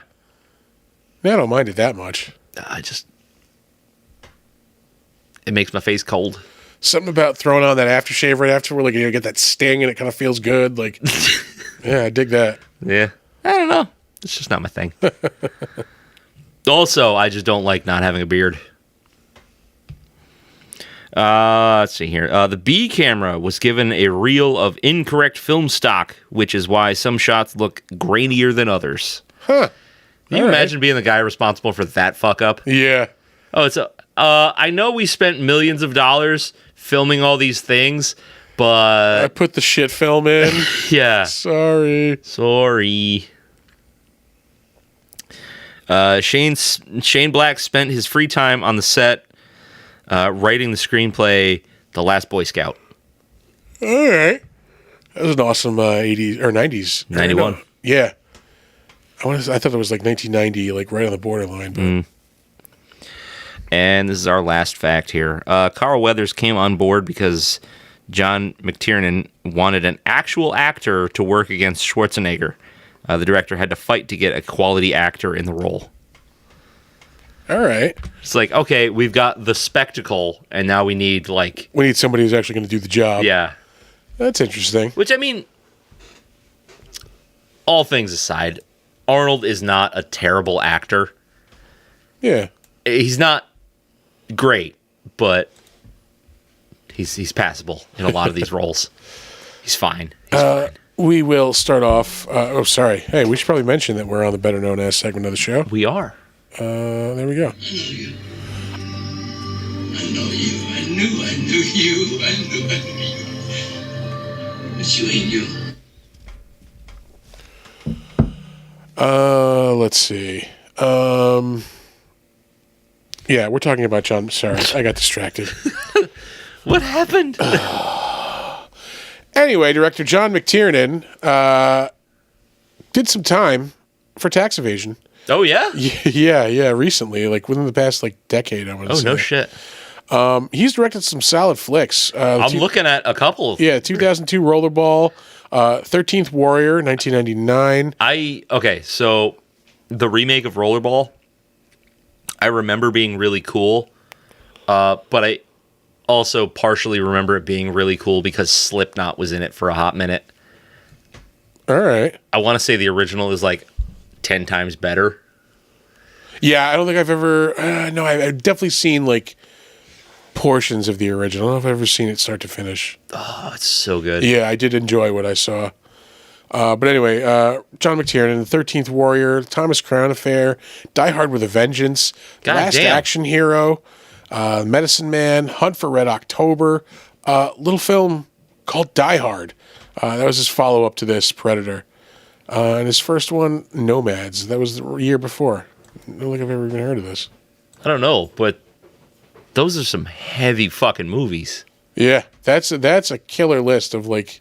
I don't mind it that much. It makes my face cold. Something about throwing on that aftershave right after, where like you get that sting and it kind of feels good. Like, yeah, I dig that. Yeah. I don't know. It's just not my thing. Also, I just don't like not having a beard. Let's see here. The B camera was given a reel of incorrect film stock, which is why some shots look grainier than others. Huh. Can you imagine being the guy responsible for that fuck up? Yeah. Oh, I know we spent millions of dollars filming all these things, but I put the shit film in. yeah. Sorry. Shane Black spent his free time on the set writing the screenplay The Last Boy Scout. All right. That was an awesome 80s or 90s. 91. Yeah. I thought it was like 1990, like right on the borderline. But. And this is our last fact here. Carl Weathers came on board because John McTiernan wanted an actual actor to work against Schwarzenegger. The director had to fight to get a quality actor in the role. All right. It's like, okay, we've got the spectacle, and now we need somebody who's actually going to do the job. Yeah. That's interesting. Which, I mean, all things aside, Arnold is not a terrible actor. Yeah. He's not great, but he's passable in a lot of these roles. He's fine. We will start off. Sorry. Hey, we should probably mention that we're on the Better Known As segment of the show. We are. There we go. I know you. I knew you. But you ain't you. Let's see. Yeah, we're talking about John. Sorry, I got distracted. What happened? Anyway, director John McTiernan did some time for tax evasion. Oh, yeah? Yeah, recently, like within the past decade, I want to say. Oh, no shit. He's directed some solid flicks. I'm looking at a couple. Yeah, 2002 Rollerball, 13th Warrior, 1999. Okay, so the remake of Rollerball, I remember being really cool, but I also partially remember it being really cool because Slipknot was in it for a hot minute. All right. I want to say the original is 10 times better. Yeah, I don't think I've ever... no, I've definitely seen portions of the original. I don't know if I've ever seen it start to finish. Oh, it's so good. Yeah, I did enjoy what I saw. But anyway, John McTiernan, The 13th Warrior, Thomas Crown Affair, Die Hard with a Vengeance, Last Action Hero, Medicine Man, Hunt for Red October, little film called Die Hard. That was his follow-up to this, Predator. And his first one, Nomads. That was the year before. I don't think I've ever even heard of this. I don't know, but those are some heavy fucking movies. Yeah, that's a killer list of like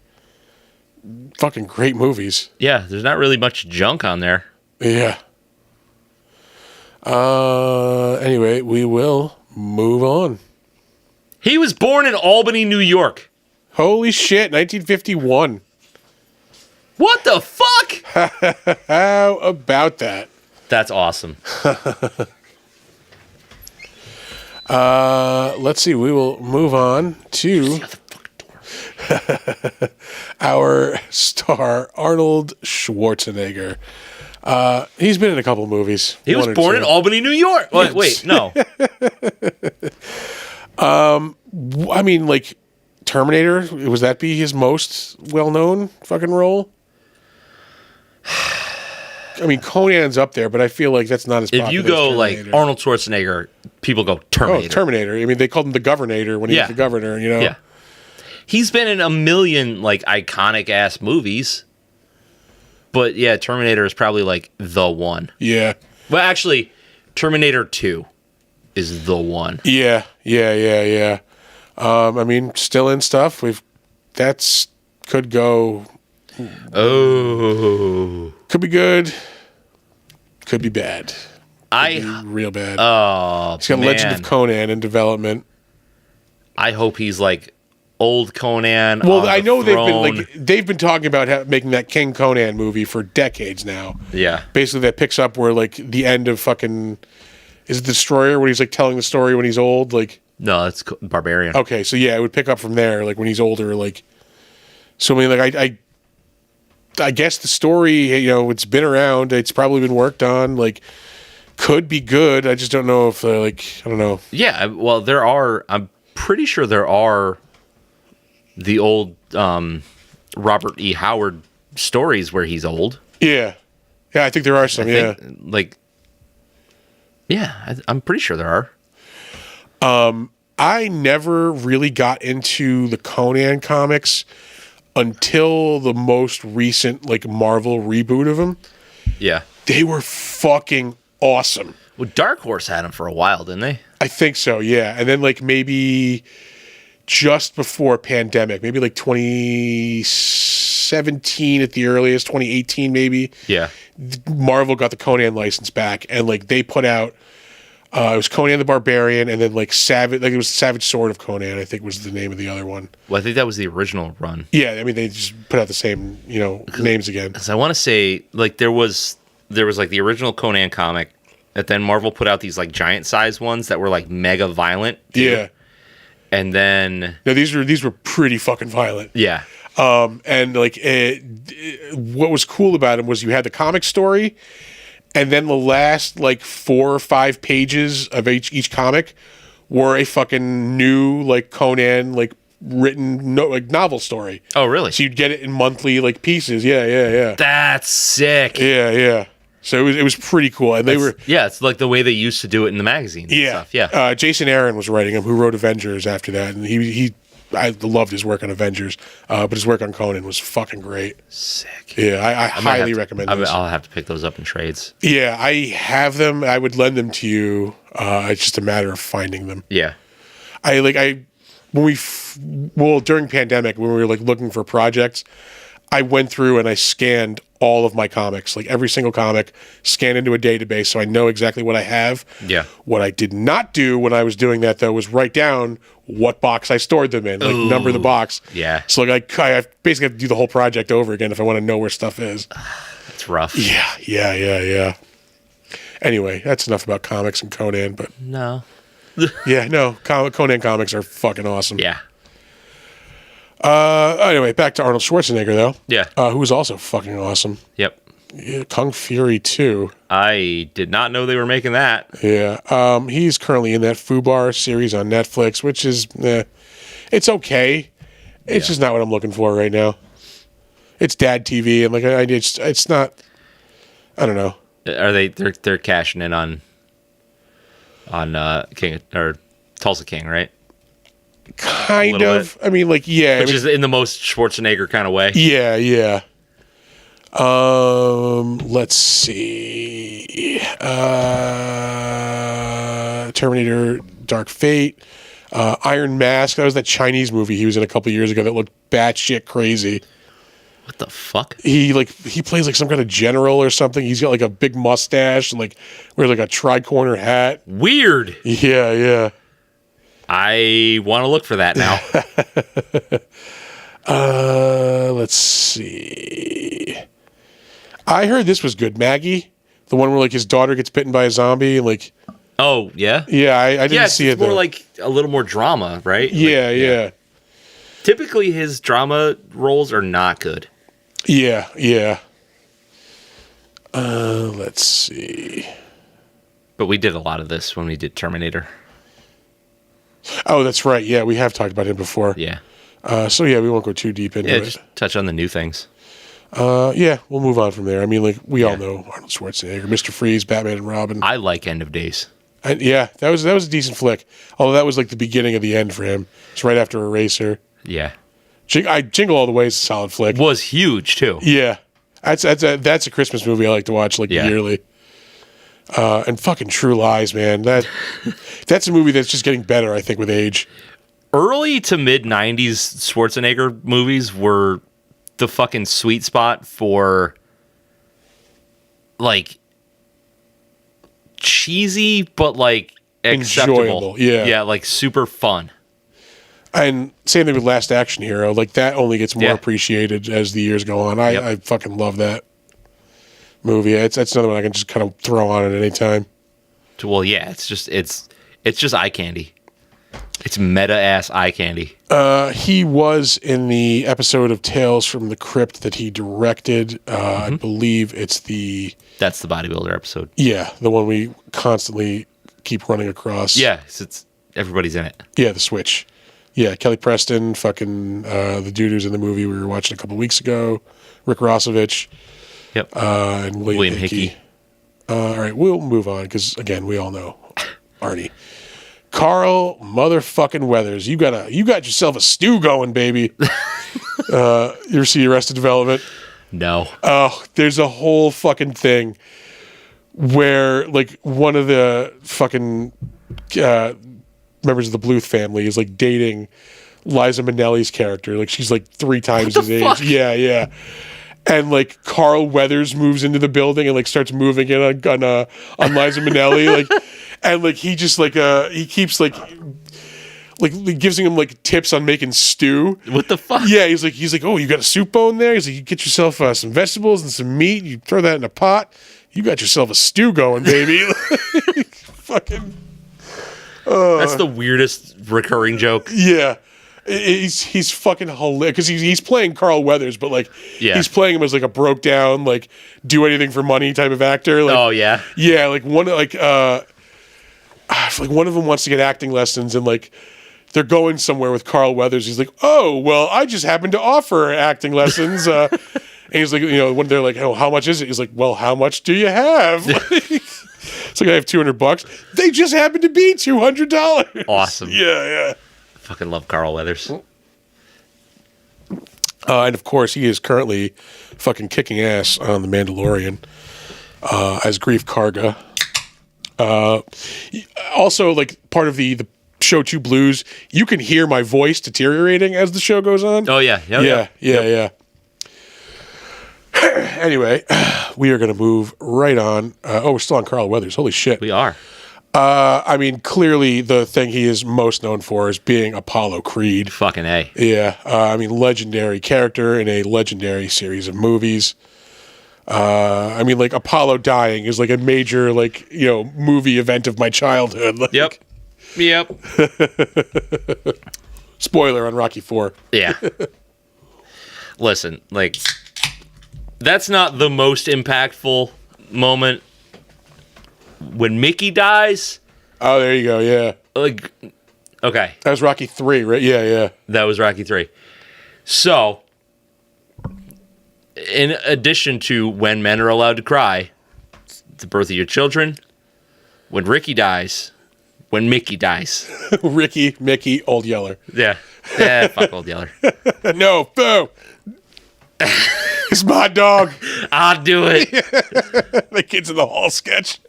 fucking great movies. Yeah, there's not really much junk on there. Yeah. Anyway, we will move on. He was born in Albany, New York. Holy shit, 1951. What the fuck? How about that? That's awesome. Let's see. We will move on to our star, Arnold Schwarzenegger. He's been in a couple movies. He was born in Albany, New York. Wait, no. I mean, like, Terminator, would that be his most well-known fucking role? I mean, Conan's up there, but I feel like that's not as popular. If you go as like Arnold Schwarzenegger, people go Terminator. Oh, Terminator. I mean, they called him the Governator when he was the governor, you know? Yeah. He's been in a million, like, iconic-ass movies. But, yeah, Terminator is probably, like, the one. Yeah. Well, actually, Terminator 2 is the one. Yeah. I mean, still in stuff. Could go. Oh. Could be good. Could be bad. Real bad. Oh, he's got man. Legend of Conan in development. I hope he's like old Conan. Well, I know they've been talking about making that King Conan movie for decades now. Yeah. Basically, that picks up where like the end of fucking is it Destroyer when he's like telling the story when he's old, like. No, it's Barbarian. Okay, so yeah, it would pick up from there, like when he's older, like. So I mean, like I guess the story, you know, it's been around. It's probably been worked on. Like, could be good. I just don't know if, I don't know. Yeah, well, I'm pretty sure there are the old Robert E. Howard stories where he's old. Yeah. Yeah, I think there are some, I'm pretty sure there are. I never really got into the Conan comics until the most recent, like, Marvel reboot of them. Yeah. They were fucking awesome. Well, Dark Horse had him for a while, didn't they? I think so, yeah. And then, like, maybe just before pandemic, maybe like 2017 at the earliest, 2018 maybe. Yeah. Marvel got the Conan license back, and, like, they put out it was Conan the Barbarian, and then like Savage, like it was Savage Sword of Conan, I think was the name of the other one. Well, I think that was the original run. Yeah, I mean they just put out the same, names again. Because I want to say, like there was like the original Conan comic, and then Marvel put out these like giant size ones that were like mega violent. Yeah, and then no, these were pretty fucking violent. Yeah, and like what was cool about them was you had the comic story. And then the last, like, 4 or 5 pages of each comic were a fucking new, like, Conan, like, written, novel story. Oh, really? So you'd get it in monthly, like, pieces. Yeah. That's sick. Yeah. So it was pretty cool. And it's like the way they used to do it in the magazines and stuff. Yeah. Jason Aaron was writing them, who wrote Avengers after that. And I loved his work on Avengers, but his work on Conan was fucking great. Sick. Yeah, I highly recommend those. I'll have to pick those up in trades. Yeah, I have them. I would lend them to you. It's just a matter of finding them. Yeah. During pandemic, when we were like looking for projects, I went through and I scanned all of my comics, like every single comic, scanned into a database so I know exactly what I have. Yeah. What I did not do when I was doing that, though, was write down what box I stored them in, like number the box. Yeah. So like I basically have to do the whole project over again if I want to know where stuff is. It's rough. Yeah. Anyway, that's enough about comics and Conan, but no. Yeah, no, Conan comics are fucking awesome. Yeah. Anyway, back to Arnold Schwarzenegger, though. Yeah. Who was also fucking awesome. Yep. Yeah, Kung Fury 2. I did not know they were making that. Yeah. He's currently in that Fubar series on Netflix, which is, it's okay. It's just not what I'm looking for right now. It's dad TV, and like it's not. I don't know. Are they're cashing in on King or Tulsa King, right? Kind of. Bit. I mean, like, yeah. Which is in the most Schwarzenegger kind of way. Yeah. Let's see. Terminator, Dark Fate, Iron Mask. That was that Chinese movie he was in a couple years ago that looked batshit crazy. What the fuck? He plays like some kind of general or something. He's got like a big mustache and like wears like a tri-corner hat. Weird. Yeah. I want to look for that now. Let's see. I heard this was good. Maggie, the one where like his daughter gets bitten by a zombie and like. Oh yeah. Yeah, I didn't see it. It's more though. like a little more drama, right? Yeah. Typically, his drama roles are not good. Yeah. Let's see. But we did a lot of this when we did Terminator. Oh, that's right. Yeah, we have talked about him before. Yeah. So yeah, we won't go too deep into it. Just touch on the new things. Yeah, we'll move on from there. I mean, like we all know Arnold Schwarzenegger, Mr. Freeze, Batman and Robin. I like End of Days. And yeah, that was a decent flick. Although that was like the beginning of the end for him. It's right after Eraser. Yeah. Jingle All the Way is a solid flick. Was huge too. Yeah, that's a Christmas movie I like to watch yearly. And fucking True Lies, man. That's a movie that's just getting better, I think, with age. Early to mid 90s Schwarzenegger movies were the fucking sweet spot for like cheesy but like acceptable. Enjoyable, yeah. Yeah, like super fun. And same thing with Last Action Hero. Like that only gets more Yeah. appreciated as the years go on. I fucking love that movie. That's another one I can just kind of throw on at any time. Well, yeah, it's just eye candy. It's meta ass eye candy. He was in the episode of Tales from the Crypt that he directed. I believe that's the bodybuilder episode. Yeah, the one we constantly keep running across. Yeah, it's everybody's in it. Yeah, the Switch. Yeah, Kelly Preston, fucking the dude who's in the movie we were watching a couple weeks ago, Rick Rossovich. Yep. And William Hickey. All right, we'll move on because again, we all know Arnie. Carl motherfucking Weathers, you got yourself a stew going, baby. You ever see Arrested Development? No. Oh, there's a whole fucking thing where like one of the fucking members of the Bluth family is like dating Liza Minnelli's character. Like she's like 3 times his age. Fuck? Yeah. And like Carl Weathers moves into the building and like starts moving in on Liza Minnelli. Like, and like he just like he keeps like gives him like tips on making stew. What the fuck? Yeah, he's like, oh, you got a soup bone there? He's like, you get yourself some vegetables and some meat. You throw that in a pot. You got yourself a stew going, baby. Fucking. That's the weirdest recurring joke. Yeah. He's fucking hilarious because he's playing Carl Weathers, but like he's playing him as like a broke down, like do anything for money type of actor. Like, Oh yeah. yeah, like one of them wants to get acting lessons and like they're going somewhere with Carl Weathers. He's like, oh well, I just happened to offer acting lessons. And he's like, when they're like, oh, how much is it? He's like, well, how much do you have? It's like I have $200. They just happen to be $200. Awesome. Yeah. Fucking love Carl Weathers. And of course, he is currently fucking kicking ass on The Mandalorian as Grief Karga. Also, like part of the show 2 Blues, you can hear my voice deteriorating as the show goes on. Oh yeah. Yeah. Anyway, we are going to move right on. We're still on Carl Weathers. Holy shit. We are. I mean, clearly the thing he is most known for is being Apollo Creed. Fucking A. Yeah. I mean, legendary character in a legendary series of movies. I mean, like Apollo dying is like a major, like, movie event of my childhood. Like, Yep. Spoiler on Rocky IV. Yeah. Listen, like, that's not the most impactful moment. When Mickey dies. Oh, there you go. Yeah. Like, okay. That was Rocky III, right? Yeah. That was Rocky III. So, in addition to when men are allowed to cry, the birth of your children, when Ricky dies, when Mickey dies. Ricky, Mickey, Old Yeller. Yeah. Fuck Old Yeller. No, boo. He's my dog. I'll do it. The Kids in the Hall sketch.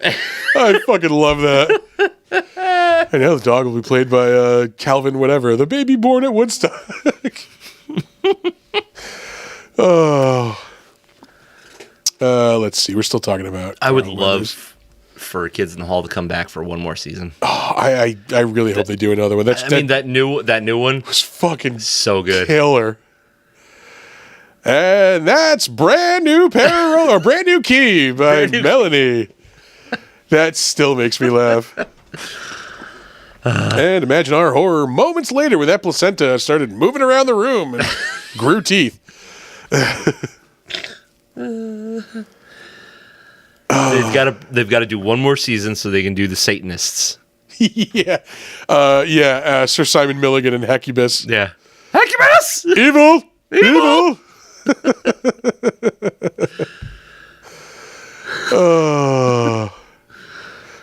I fucking love that. I know the dog will be played by Calvin whatever, the baby born at Woodstock. Oh. Let's see. We're still talking about. I would love for Kids in the Hall to come back for one more season. Oh, I really hope they do another one. That new one was fucking so good. Killer. And that's Brand New Peril or Brand New Key by Melanie. That still makes me laugh. And imagine our horror moments later when that placenta started moving around the room and grew teeth. They've got to do one more season so they can do the Satanists. Yeah. Sir Simon Milligan and Hecubus. Yeah. Hecubus! Evil! Evil!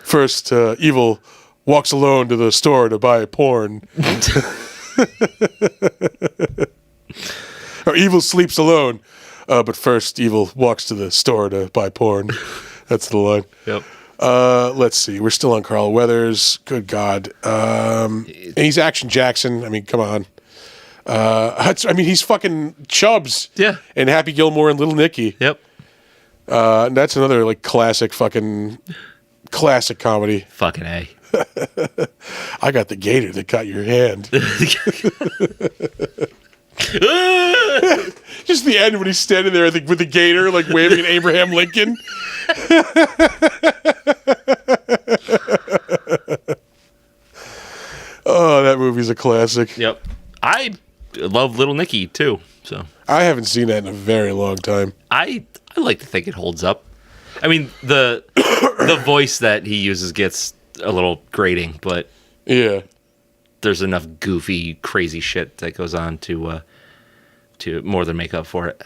First, Evil walks alone to the store to buy porn. Or Evil sleeps alone. But first, Evil walks to the store to buy porn. That's the line. Yep. Let's see. We're still on Carl Weathers. Good God. And he's Action Jackson. I mean, come on. He's fucking Chubbs. Yeah. And Happy Gilmore and Little Nicky. Yep. And that's another like classic comedy. Fucking A. I got the gator that got your hand. Just the end when he's standing there, I think, with the gator, like waving at Abraham Lincoln. Oh, that movie's a classic. Yep. I love Little Nicky too. So I haven't seen that in a very long time. I like to think it holds up. I mean, the voice that he uses gets a little grating, but yeah, there's enough goofy, crazy shit that goes on to more than make up for it.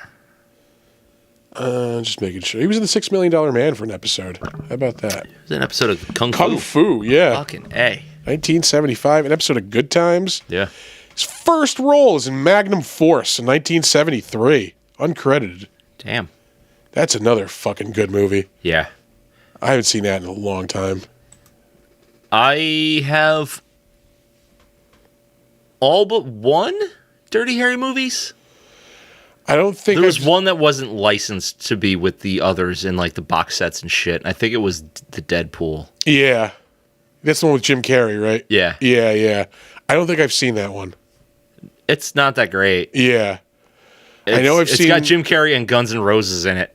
Just making sure. He was in the $6 Million Man for an episode. How about that? It was an episode of Kung Kung Fu, yeah. Fucking A. 1975, an episode of Good Times. Yeah. His first role is in Magnum Force in 1973, uncredited. Damn. That's another fucking good movie. Yeah. I haven't seen that in a long time. I have all but one Dirty Harry movies. I don't think there was one that wasn't licensed to be with the others in like the box sets and shit. I think it was the Deadpool. Yeah. That's the one with Jim Carrey, right? Yeah. Yeah. I don't think I've seen that one. It's not that great. Yeah. I know it's got Jim Carrey and Guns N' Roses in it.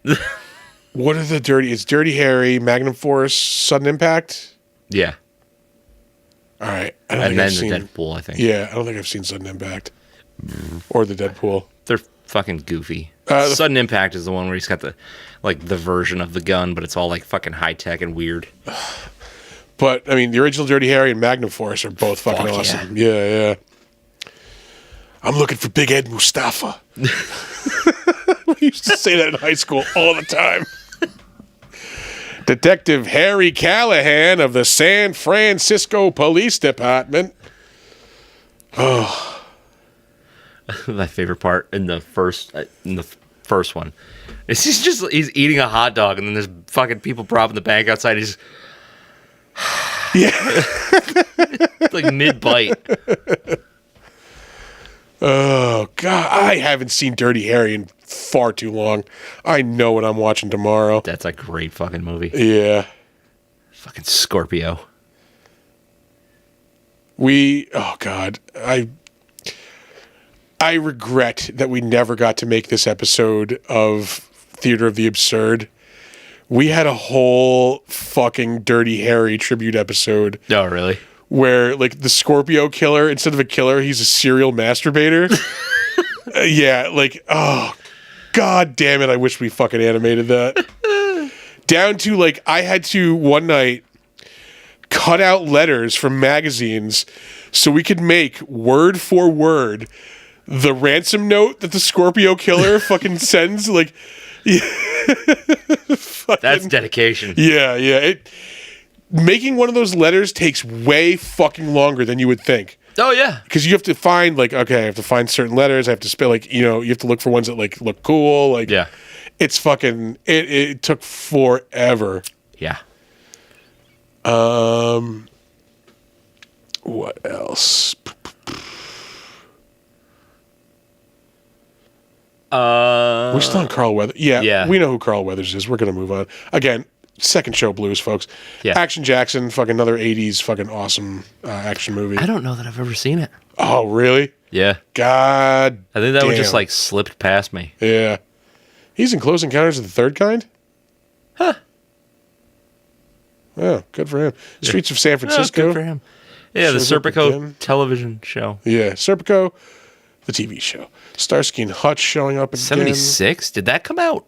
What are the dirty? It's Dirty Harry, Magnum Force, Sudden Impact? Yeah. All right. And then the Deadpool, I think. Yeah, I don't think I've seen Sudden Impact. Or the Deadpool. They're fucking goofy. Sudden Impact is the one where he's got the version of the gun, but it's all like fucking high tech and weird. But I mean, the original Dirty Harry and Magnum Force are both fucking awesome. Yeah. I'm looking for Big Ed Mustafa. We used to say that in high school all the time. Detective Harry Callahan of the San Francisco Police Department. Oh. My favorite part in the first one is he's eating a hot dog and then there's fucking people robbing the bank outside. He's like mid bite. Oh God, I haven't seen Dirty Harry in far too long. I know what I'm watching tomorrow. That's a great fucking movie. Yeah. Fucking Scorpio. Oh God, I regret that we never got to make this episode of Theater of the Absurd. We had a whole fucking Dirty Harry tribute episode. Oh, really? Where, like, the Scorpio killer, instead of a killer, he's a serial masturbator. Yeah, like, oh, God damn it, I wish we fucking animated that. Down to, like, I had to, one night, cut out letters from magazines so we could make, word for word, the ransom note that the Scorpio killer fucking sends, like... fucking, that's dedication. Yeah. Making one of those letters takes way fucking longer than you would think. Oh yeah. Because you have to find like, okay, I have to find certain letters. I have to spell like, you have to look for ones that like look cool. Like, Yeah. it's fucking. It took forever. Yeah. What else? We're still on Carl Weathers. Yeah, we know who Carl Weathers is. We're gonna move on. Again, second show blues, folks. Yeah. Action Jackson, fucking another '80s fucking awesome action movie. I don't know that I've ever seen it. Oh, really? Yeah. God. I think that one damn. just like slipped past me. Yeah. He's in Close Encounters of the Third Kind. Huh. Oh, good for him. Streets of San Oh, Francisco. good for him. Yeah, the Shows up Serpico again. television show. Yeah, Serpico, the TV show. Starsky and Hutch showing up again. 76? Did that come out?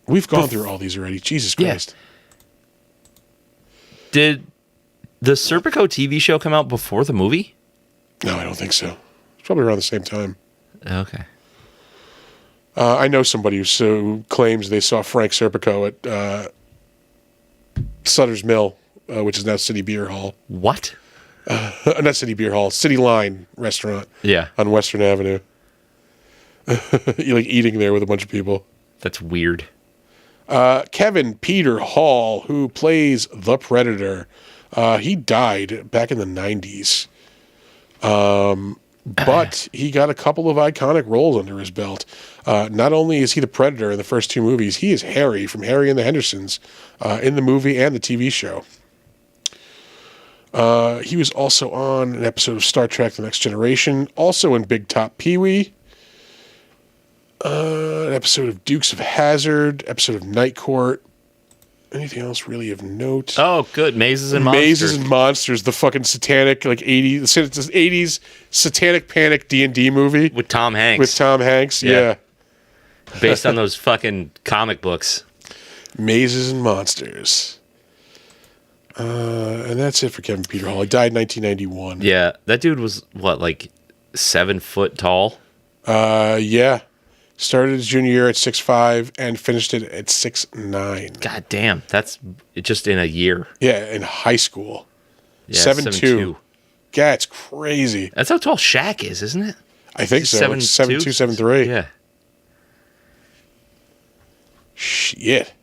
We've gone through all these already. Jesus Yeah. Christ. Did the Serpico TV show come out before the movie? No, I don't think so. It's probably around the same time. Okay. I know somebody who claims they saw Frank Serpico at Sutter's Mill, which is now City Beer Hall. What? Not City Beer Hall, City Line restaurant Yeah. on Western Avenue. You're like eating there with a bunch of people. That's weird. Kevin Peter Hall, who plays the Predator, he died back in the 90s. But he got a couple of iconic roles under his belt. Not only is he the Predator in the first two movies, he is Harry from Harry and the Hendersons in the movie and the TV show. He was also on an episode of Star Trek The Next Generation, also in Big Top Pee-wee, an episode of Dukes of Hazzard, episode of Night Court. Anything else really of note? Oh, good. Mazes and Monsters. Mazes and Monsters, the fucking satanic, like 80s satanic panic D&D movie. With Tom Hanks. With Tom Hanks, yeah. Based on those fucking comic books. Mazes and Monsters. And that's it for Kevin Peter Hall. He died in 1991. Yeah. That dude was, what, like 7 foot tall? Yeah. Started his junior year at 6'5" and finished it at 6'9". God damn. That's just in a year. Yeah, in high school. Yeah, 7'2". Yeah, it's crazy. That's how tall Shaq is, isn't it? I think so. 7'2", 7'2", 7'3". Yeah. Shit.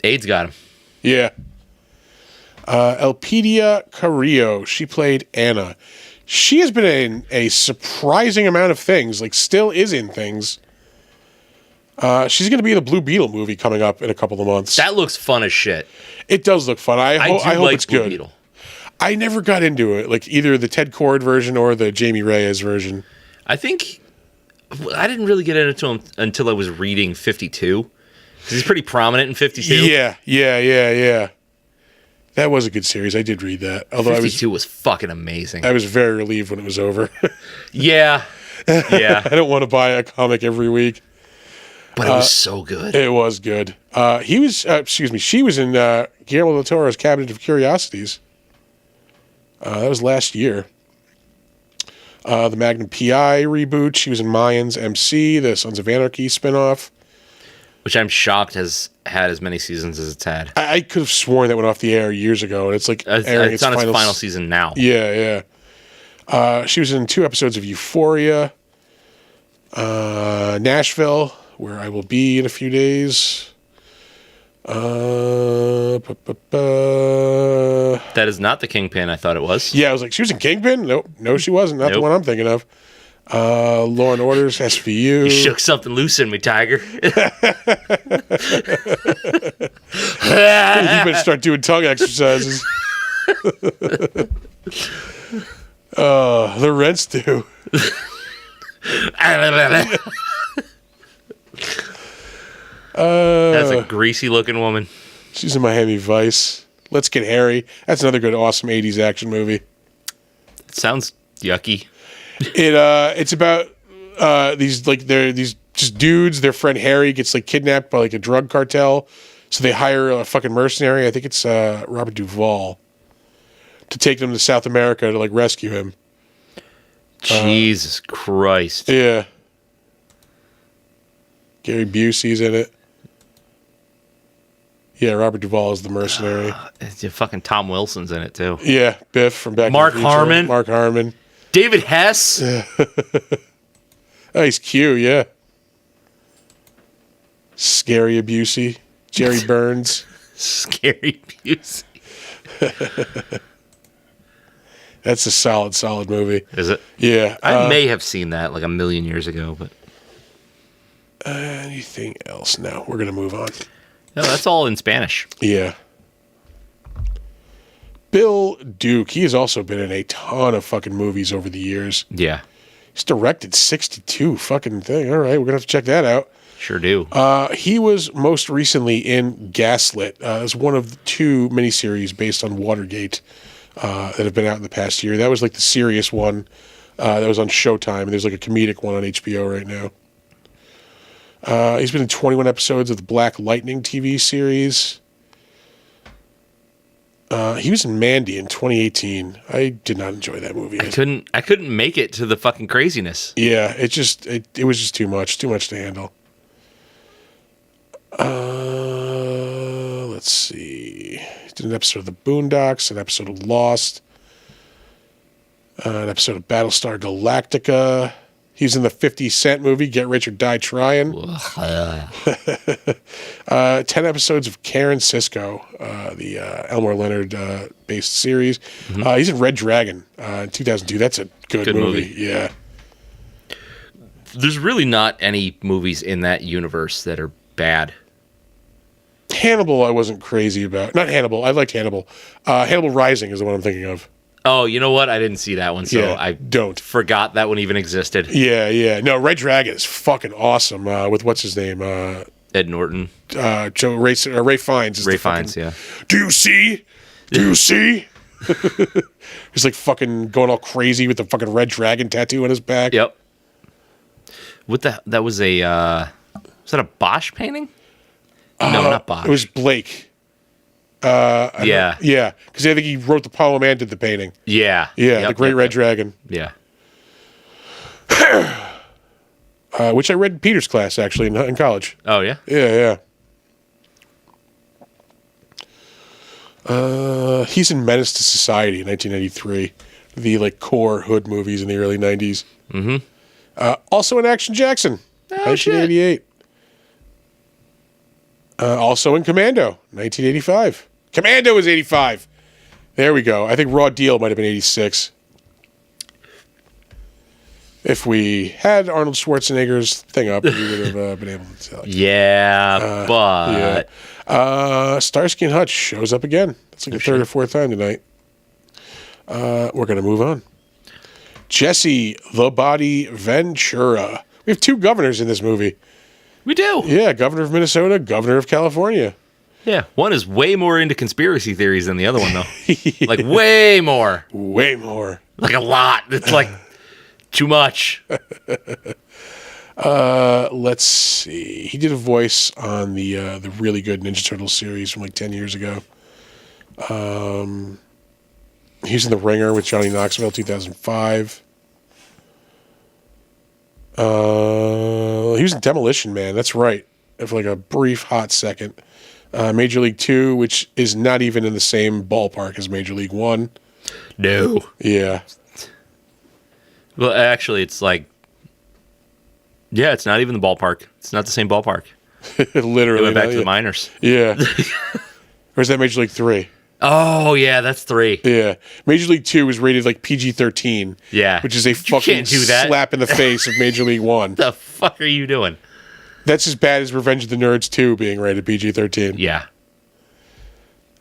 AIDS got him. Yeah. Elpidia Carrillo. She played Anna. She has been in a surprising amount of things. Like, still is in things. She's going to be in the Blue Beetle movie coming up in a couple of months. That looks fun as shit. It does look fun. I hope like it's Blue good. Beetle. I never got into it. Like, either the Ted Kord version or the Jamie Reyes version. I think I didn't really get into him until I was reading 52. 'Cause he's pretty prominent in 52. Yeah. That was a good series. I did read that. Although 52 was fucking amazing. I was very relieved when it was over. Yeah. I don't want to buy a comic every week. But it was so good. It was good. She was in Guillermo del Toro's Cabinet of Curiosities. That was last year. The Magnum P.I. reboot. She was in Mayans MC, the Sons of Anarchy spinoff. Which I'm shocked has had as many seasons as it's had. I could have sworn that went off the air years ago, and it's like airing it's on its final season now. Yeah. She was in 2 episodes of Euphoria. Nashville, where I will be in a few days. That is not the Kingpin I thought it was. Yeah, I was like, she was in Kingpin? No, she wasn't. Not the one I'm thinking of. Law and Orders, SVU. You shook something loose in me, Tiger. You better start doing tongue exercises. The rent's due. That's a greasy looking woman. She's in Miami Vice. Let's Get Harry. That's another good, awesome 80s action movie. It sounds yucky. It's about these just dudes. Their friend Harry gets like kidnapped by like a drug cartel, so they hire a fucking mercenary. I think it's Robert Duvall to take them to South America to like rescue him. Jesus Christ! Yeah, Gary Busey's in it. Yeah, Robert Duvall is the mercenary. Fucking Tom Wilson's in it too. Yeah, Biff from Back Mark to the Future. Harmon. Mark Harmon. David Hess. Oh, he's cute, yeah. Scary Busey. Jerry Burns. Scary Busey. That's a solid movie. Is it? Yeah. I may have seen that like a million years ago, but Anything else? No, we're going to move on. no, that's all in Spanish. Yeah. Bill Duke, he has also been in a ton of fucking movies over the years. Yeah, He's directed 62 fucking thing. All right, we're going to have to check that out. sure do. He was most recently in Gaslit as one of the 2 miniseries based on Watergate that have been out in the past year. That was like the serious one that was on Showtime, and there's like a comedic one on HBO right now. He's been in 21 episodes of the Black Lightning TV series. He was in Mandy in 2018. I did not enjoy that movie. I couldn't make it to the fucking craziness. Yeah, it was just too much to handle. Let's see. He did an episode of The Boondocks, an episode of Lost, an episode of Battlestar Galactica. He's in the 50 Cent movie, Get Rich or Die Trying. 10 episodes of Karen Cisco, the Elmore Leonard-based series. He's in Red Dragon in 2002. That's a good movie. Yeah. There's really not any movies in that universe that are bad. Hannibal I wasn't crazy about. Not Hannibal. I liked Hannibal. Hannibal Rising is the one I'm thinking of. Oh, you know what? I didn't see that one, so Yeah, I don't. forgot that one even existed. Yeah. No, Red Dragon is fucking awesome with what's his name? Ed Norton. Ray Fiennes. Ray Fiennes, yeah. Do you see? Do you see? He's like fucking going all crazy with the fucking red dragon tattoo on his back. Yep. That was a, was that a Bosch painting? No, not Bosch. It was Blake. Yeah. Yeah, because I think he wrote the poem and did the painting. Yeah. Yeah, Yep, the Great yep, Red yep. Dragon. Yeah. Which I read in Peter's class, actually, in college. Oh, yeah? Yeah. He's in Menace to Society in 1993. The, like, core hood movies in the early 90s. Mm-hmm. Also in Action Jackson, 1988. Also in Commando, 1985. Commando was 85. There we go. I think Raw Deal might have been 86. If we had Arnold Schwarzenegger's thing up, we would have been able to tell. Yeah, but... Yeah. Starsky and Hutch shows up again. It's like the third or fourth time tonight. We're going to move on. Jesse the Body Ventura. We have 2 governors in this movie. We do. Yeah, governor of Minnesota, governor of California. Yeah, one is way more into conspiracy theories than the other one, though. Like, way more. Way more. Like, a lot. It's like, too much. Let's see. He did a voice on the really good Ninja Turtles series from like 10 years ago. He's in The Ringer with Johnny Knoxville, 2005. He was in Demolition Man. That's right. For like a brief hot second. Major League 2, which is not even in the same ballpark as Major League 1. No. Yeah. Well, actually, it's like... Yeah, it's not even the ballpark. It's not the same ballpark. Literally. They went back to the minors. Yeah. Or is that Major League 3? Oh, yeah, that's 3. Yeah. Major League 2 was rated like PG-13. Yeah. Which is a You fucking can't do that. slap in the face of Major League 1. The fuck are you doing? That's as bad as Revenge of the Nerds 2 being rated PG-13. Yeah.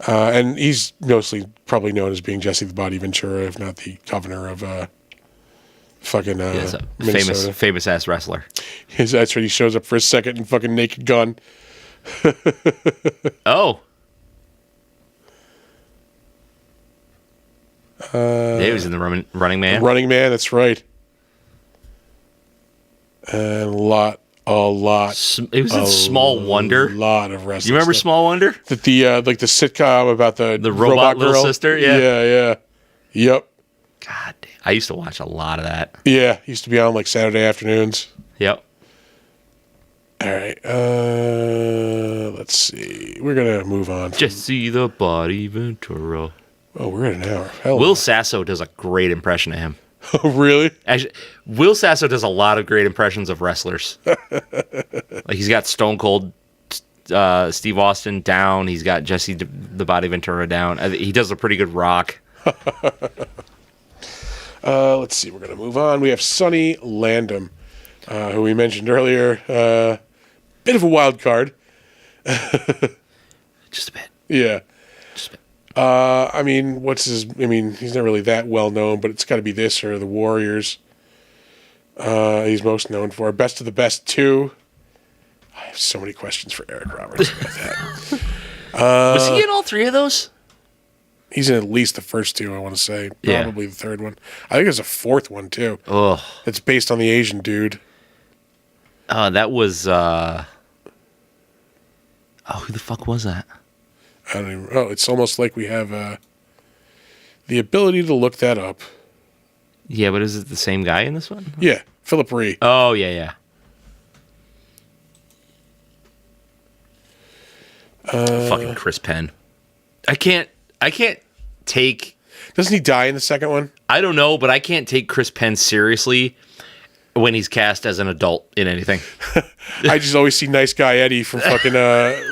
And he's mostly probably known as being Jesse the Body Ventura, if not the governor of fucking He's a Minnesota. famous ass wrestler. That's right. He shows up for a second in fucking Naked Gun. Oh. Yeah, he was in the Running Man. Running Man, that's right. And a lot. It was in Small Wonder. A lot of wrestling. You remember stuff. Small Wonder? The like the sitcom about the robot little girl? sister? Yeah. Yeah. Yep. God damn. I used to watch a lot of that. Yeah. Used to be on like Saturday afternoons. Yep. All right. Let's see. We're going to move on. Jesse the Body Ventura. Oh, we're at an hour. Hell Will Sasso does a great impression of him. Oh, really? Actually, Will Sasso does a lot of great impressions of wrestlers. Like he's got Stone Cold Steve Austin down. He's got Jesse the Body Ventura down. He does a pretty good Rock. Let's see. We're going to move on. We have Sonny Landham, who we mentioned earlier. Bit of a wild card. Just a bit. Yeah. Just a bit. He's not really that well known, but it's got to be this or the Warriors. He's most known for Best of the Best 2. I have so many questions for Eric Roberts about that. Was he in all three of those? He's in at least the first two, I want to say. Yeah. Probably the third one. I think there's a fourth one, too. Ugh. It's based on the Asian dude. That was... who the fuck was that? I don't even... Oh, it's almost like we have the ability to look that up. Yeah, but is it the same guy in this one? Yeah, Philip Ree. Oh, yeah. Fucking Chris Penn. I can't take... Doesn't he die in the second one? I don't know, but I can't take Chris Penn seriously when he's cast as an adult in anything. I just always see Nice Guy Eddie from fucking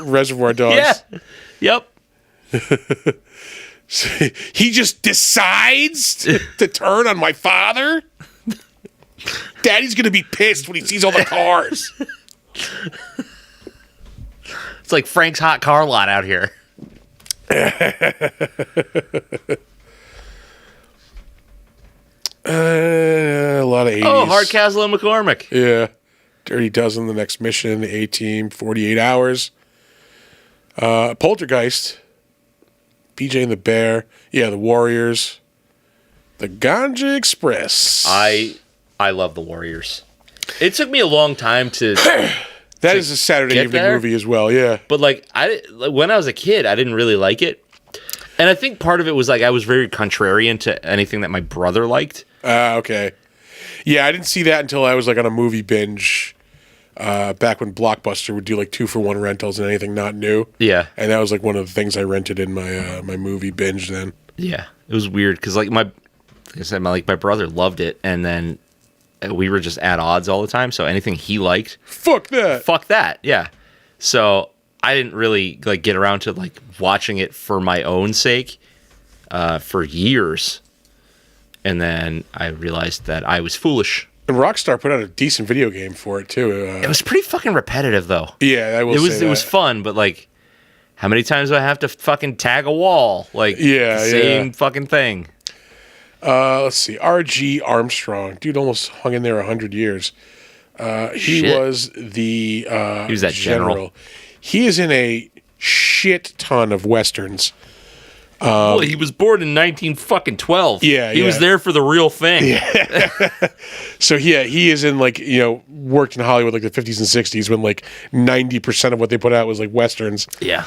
Reservoir Dogs. Yeah. Yep. He just decides to turn on my father? Daddy's going to be pissed when he sees all the cars. It's like Frank's hot car lot out here. A lot of 80s. Oh, Hardcastle and McCormick. Yeah. Dirty Dozen, The Next Mission, The A-Team, 48 Hours. Poltergeist. PJ and the Bear. Yeah, The Warriors. The Ganja Express. I love the Warriors. It took me a long time to... That is a Saturday get evening there? movie as well, yeah. But when I was a kid, I didn't really like it. And I think part of it was I was very contrarian to anything that my brother liked. Okay. Yeah, I didn't see that until I was on a movie binge back when Blockbuster would do 2-for-1 rentals and anything not new. Yeah. And that was one of the things I rented in my my movie binge then. Yeah. It was weird because my brother loved it, and then we were just at odds all the time. So anything he liked, fuck that. Yeah. So I didn't really get around to watching it for my own sake for years. And then I realized that I was foolish. And Rockstar put out a decent video game for it too. It was pretty fucking repetitive though. Yeah, I will say that. It was fun, but how many times do I have to fucking tag a wall? Same fucking thing. Let's see. R.G. Armstrong. Dude almost hung in there 100 years. He was the he was that general. He is in a shit ton of Westerns. Well, he was born in 1912. Yeah, he was there for the real thing. Yeah. So yeah, he is in worked in Hollywood the 50s and 60s when 90% of what they put out was Westerns. Yeah.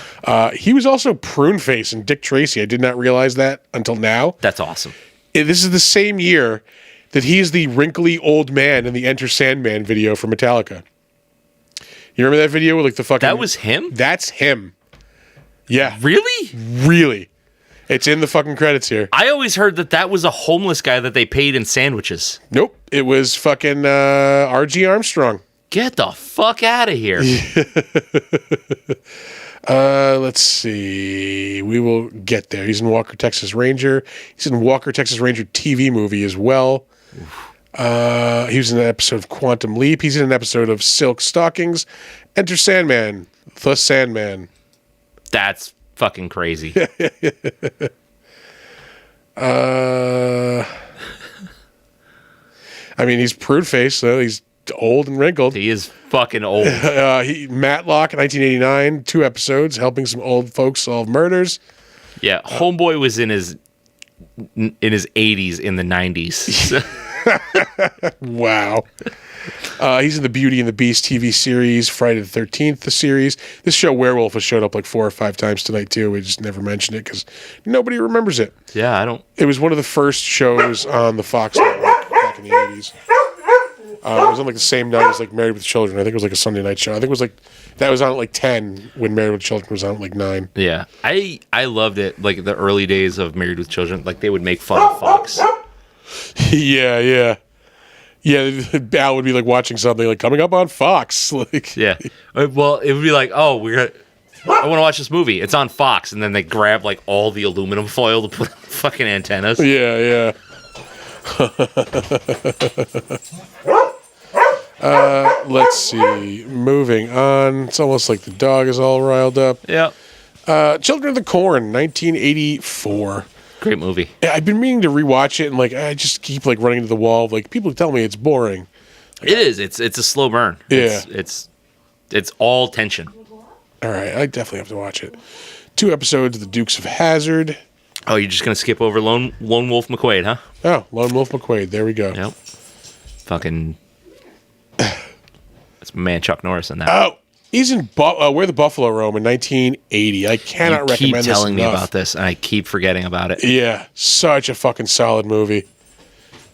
He was also Pruneface in Dick Tracy. I did not realize that until now. That's awesome. This is the same year that he is the wrinkly old man in the Enter Sandman video for Metallica. You remember that video with the fucking... That was him? That's him. Yeah. Really? Really. It's in the fucking credits here. I always heard that was a homeless guy that they paid in sandwiches. Nope. It was fucking R.G. Armstrong. Get the fuck out of here. Let's see. We will get there. He's in Walker, Texas Ranger. He's in Walker, Texas Ranger TV movie as well. He was in an episode of Quantum Leap. He's in an episode of Silk Stockings. Enter Sandman. The Sandman. That's fucking crazy. He's Pruneface, so he's old and wrinkled. He is fucking old. Matlock, 1989, 2 episodes, helping some old folks solve murders. Yeah, Homeboy was in his 80s in the 90s. Wow. He's in the Beauty and the Beast TV series, Friday the 13th, the series. This show, Werewolf, has showed up 4 or 5 times tonight, too. We just never mentioned it because nobody remembers it. Yeah, I don't. It was one of the first shows on the Fox network back in the 80s. It was on like the same night as like Married with Children. I think it was like a Sunday night show. I think it was like that was on at like 10 when Married with Children was on at like 9. Yeah, I loved it. Like the early days of Married with Children, like they would make fun of Fox. Yeah. Al would be like watching something like coming up on Fox. Like, Yeah. Well, it would be like, oh, I want to watch this movie. It's on Fox, and then they grab like all the aluminum foil to put on the fucking antennas. Yeah. Let's see. Moving on. It's almost like the dog is all riled up. Yeah. Children of the Corn, 1984. Great movie. Yeah, I've been meaning to rewatch it, and like I just keep like running into the wall. Like people tell me it's boring. It is. It's a slow burn. Yeah. It's all tension. All right, I definitely have to watch it. 2 episodes of The Dukes of Hazzard. Oh, you're just gonna skip over Lone Wolf McQuade, huh? Oh, Lone Wolf McQuade. There we go. Yep. Fucking. That's my man Chuck Norris in that. Oh, he's in Where the Buffalo Roam in 1980. I cannot recommend this Keep telling me enough. about this, and I keep forgetting about it. Yeah, such a fucking solid movie.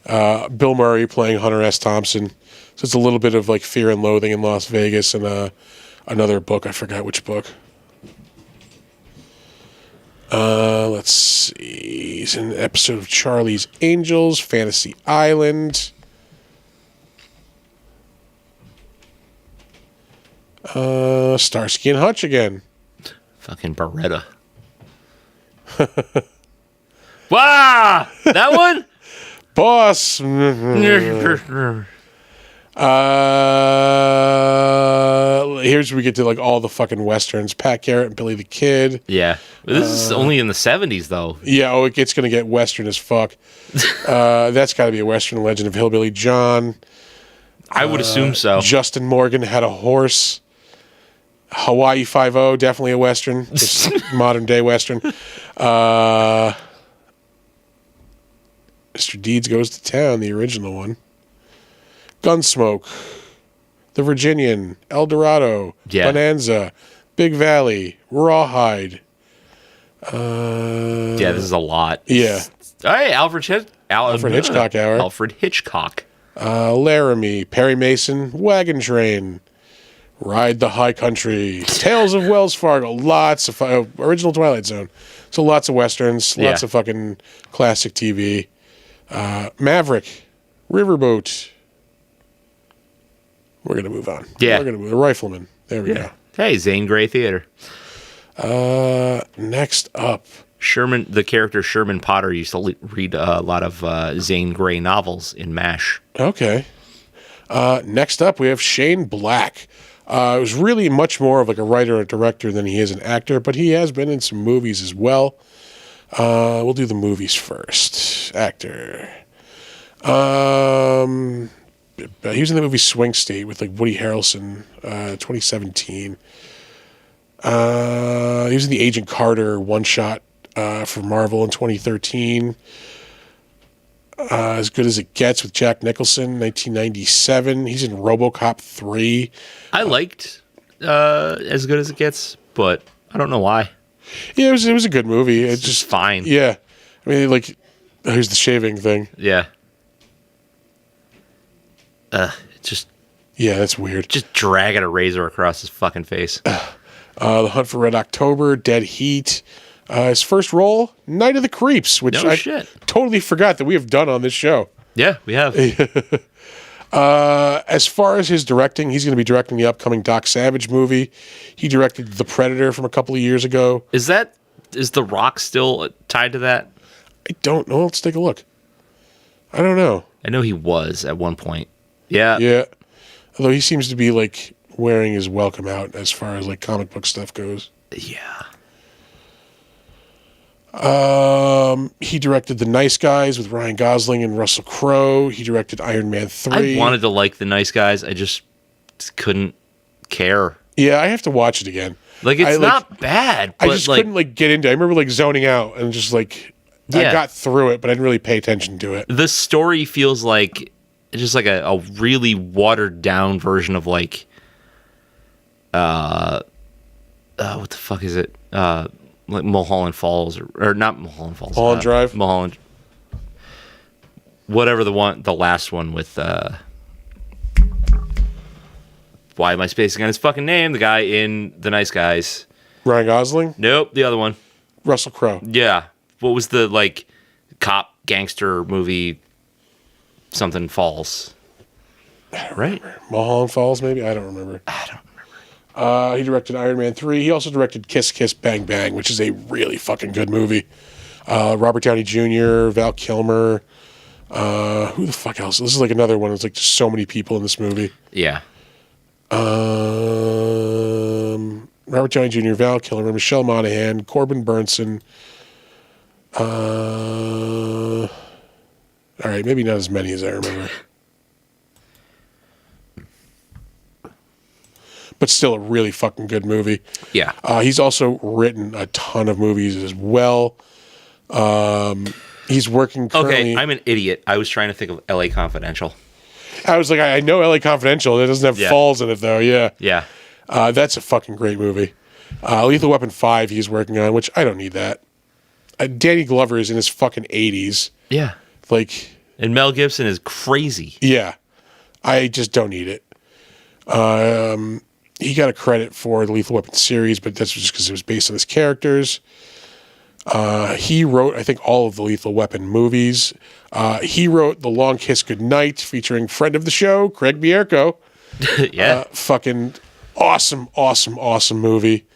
Bill Murray playing Hunter S. Thompson. So it's a little bit of like Fear and Loathing in Las Vegas and another book. I forgot which book. Let's see. He's in an episode of Charlie's Angels, Fantasy Island. Starsky and Hutch again. Fucking Beretta. Wow! That one? Boss. Here's where we get to like all the fucking westerns. Pat Garrett and Billy the Kid. Yeah. This is only in the 70s, though. Yeah, it's going to get western as fuck. That's got to be a western. Legend of Hillbilly John. I would assume so. Justin Morgan Had a Horse. Hawaii Five-0, definitely a western. Just modern day western. Mr. Deeds Goes to Town, the original one. Gunsmoke. The Virginian. El Dorado. Yeah. Bonanza. Big Valley. Rawhide. Yeah, this is a lot. Yeah. Hey, Alfred Hitchcock Hour. Alfred Hitchcock. Laramie. Perry Mason. Wagon Train. Ride the High Country. Tales of Wells Fargo. Lots of original Twilight Zone. So lots of westerns. Lots of fucking classic TV. Maverick. Riverboat. We're going to move on. Yeah. We're going to move. The Rifleman. There we go. Hey, Zane Grey Theater. Next up. The character Sherman Potter used to read a lot of Zane Grey novels in MASH. Okay. Next up, we have Shane Black. It was really much more of like a writer and director than he is an actor, but he has been in some movies as well. We'll do the movies first. Actor. He was in the movie Swing State with like Woody Harrelson, 2017. He was in the Agent Carter one-shot for Marvel in 2013. As Good as It Gets with Jack Nicholson, 1997. He's in RoboCop 3. I liked As Good as It Gets, but I don't know why. Yeah, it was a good movie. It's just fine. Yeah. I mean, like, here's the shaving thing. Yeah. Yeah, that's weird. Just dragging a razor across his fucking face. The Hunt for Red October, Dead Heat. His first role, Night of the Creeps, which I totally forgot that we have done on this show. Yeah, we have. As far as his directing, he's going to be directing the upcoming Doc Savage movie. He directed The Predator from a couple of years ago. Is The Rock still tied to that? I don't know. Let's take a look. I don't know. I know he was at one point. Yeah. Yeah. Although he seems to be like wearing his welcome out as far as like comic book stuff goes. Yeah. He directed The Nice Guys with Ryan Gosling and Russell Crowe. He directed Iron Man 3. I wanted to like The Nice Guys. I just couldn't care. Yeah, I have to watch it again. Like, it's not bad, but I just couldn't like get into it. I remember like zoning out and just like I got through it, but I didn't really pay attention to it. The story feels like just like a really watered down version of like what the fuck is it? Like Mulholland Falls or not Mulholland Falls. Mulholland Drive? Mulholland. Whatever the last one with why am I spacing on his fucking name? The guy in The Nice Guys. Ryan Gosling, Nope, the other one. Russell Crowe. Yeah. What was the like cop gangster movie? Something Falls. Right? Mulholland Falls, maybe? I don't remember. He directed Iron Man 3. He also directed Kiss Kiss Bang Bang, which is a really fucking good movie. Robert Downey Jr., Val Kilmer. Who the fuck else? This is like another one. There's like just so many people in this movie. Yeah. Robert Downey Jr., Val Kilmer, Michelle Monaghan, Corbin Burnson. All right, maybe not as many as I remember. But still a really fucking good movie. Yeah. He's also written a ton of movies as well. He's working currently... Okay, I'm an idiot. I was trying to think of L.A. Confidential. I was like, I know L.A. Confidential. It doesn't have falls in it, though. Yeah. Yeah. That's a fucking great movie. Lethal Weapon 5 he's working on, which I don't need that. Danny Glover is in his fucking 80s. Yeah. Like... And Mel Gibson is crazy. Yeah. I just don't need it. He got a credit for the Lethal Weapon series, but that's just because it was based on his characters. He wrote, I think, all of the Lethal Weapon movies. He wrote The Long Kiss Goodnight, featuring friend of the show, Craig Bierko. Yeah. Fucking awesome, awesome, awesome movie.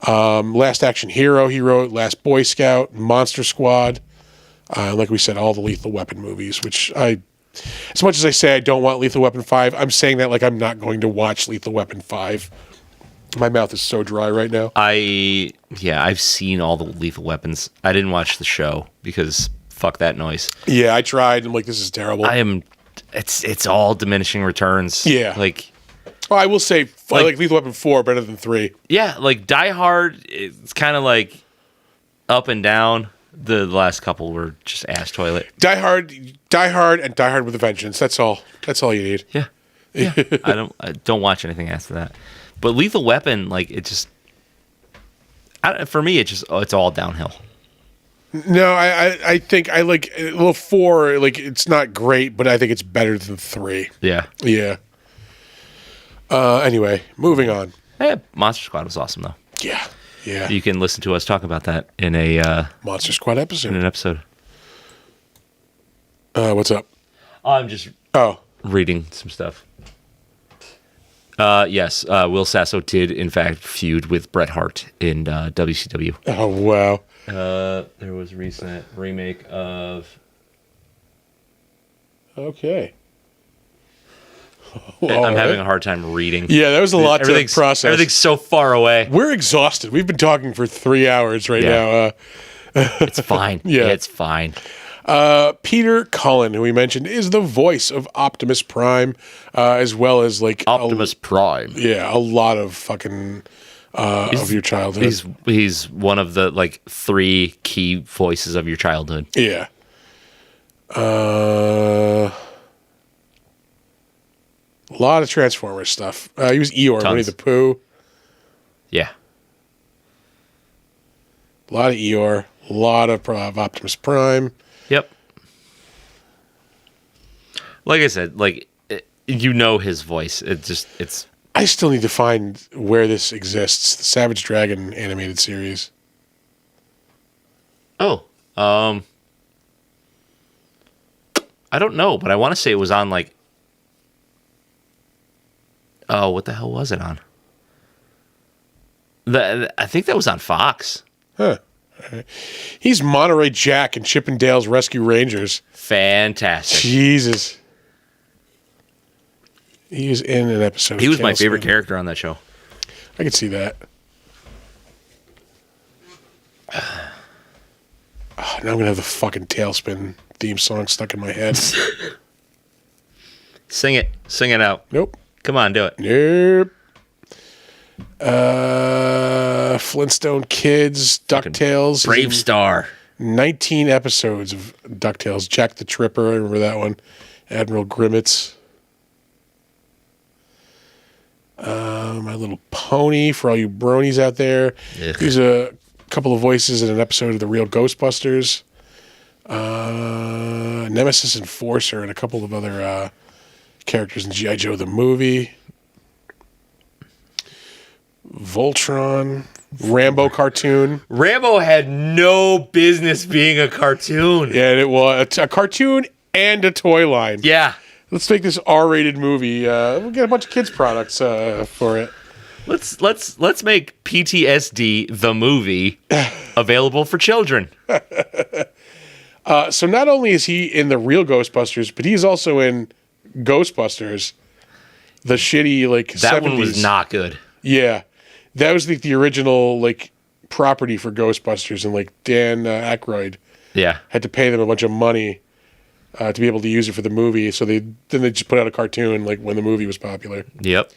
Last Action Hero he wrote, Last Boy Scout, Monster Squad. Like we said, all the Lethal Weapon movies, which as much as I say I don't want Lethal Weapon 5, I'm saying that like I'm not going to watch Lethal Weapon 5. My mouth is so dry right now. I've seen all the Lethal Weapons. I didn't watch the show because fuck that noise. Yeah, I tried. I'm like, this is terrible. It's all diminishing returns. Yeah. Like, well, I will say I like Lethal Weapon 4 better than 3. yeah, like Die Hard, it's kind of like up and down. The last couple were just ass toilet. Die Hard, and Die Hard with a Vengeance. That's all. That's all you need. Yeah. I don't watch anything after that. But Lethal Weapon, like it just, for me, it's all downhill. No, I think I like 4. Like it's not great, but I think it's better than 3. Yeah. Yeah. Anyway, moving on. Hey, Monster Squad was awesome though. Yeah. Yeah. You can listen to us talk about that in a Monster Squad episode. in an episode. What's up? I'm just reading some stuff. Yes, Will Sasso did in fact feud with Bret Hart in WCW. Oh wow. There was a recent remake of. Okay. I'm having a hard time reading. Yeah, that was a lot to process. Everything's so far away. We're exhausted. We've been talking for 3 hours right now. It's fine. Yeah. It's fine. Peter Cullen, who we mentioned, is the voice of Optimus Prime, as well as like Optimus Prime. Yeah, a lot of fucking of your childhood. He's one of the like 3 key voices of your childhood. Yeah. A lot of Transformers stuff. He was Eeyore, Winnie the Pooh. Yeah. A lot of Eeyore. A lot of Optimus Prime. Yep. Like I said, like his voice. It's. I still need to find where this exists. The Savage Dragon animated series. Oh. I don't know, but I want to say it was on like. Oh, what the hell was it on? I think that was on Fox. Huh. Right. He's Monterey Jack and Chippendale's Rescue Rangers. Fantastic. Jesus. He was in an episode. He was my favorite character on that show. I could see that. Now I'm going to have the fucking Tailspin theme song stuck in my head. Sing it. Sing it out. Nope. Come on, do it. Nope. Flintstone Kids, DuckTales. Brave Star. 19 episodes of DuckTales. Jack the Tripper, I remember that one. Admiral Grimmets. My Little Pony, for all you bronies out there. Ugh. There's a couple of voices in an episode of The Real Ghostbusters. Nemesis Enforcer and a couple of other characters in G.I. Joe the movie. Voltron, Rambo cartoon. Rambo had no business being a cartoon. Yeah, and it was a cartoon and a toy line. Yeah. Let's make this R-rated movie. We'll get a bunch of kids products for it. Let's make PTSD the movie available for children. So not only is he in the real Ghostbusters, but he's also in Ghostbusters, the shitty That 70s. one was not good. Yeah, that was the original property for Ghostbusters, and Dan Aykroyd Yeah. had to pay them a bunch of money to be able to use it for the movie. So they just put out a cartoon when the movie was popular. Yep.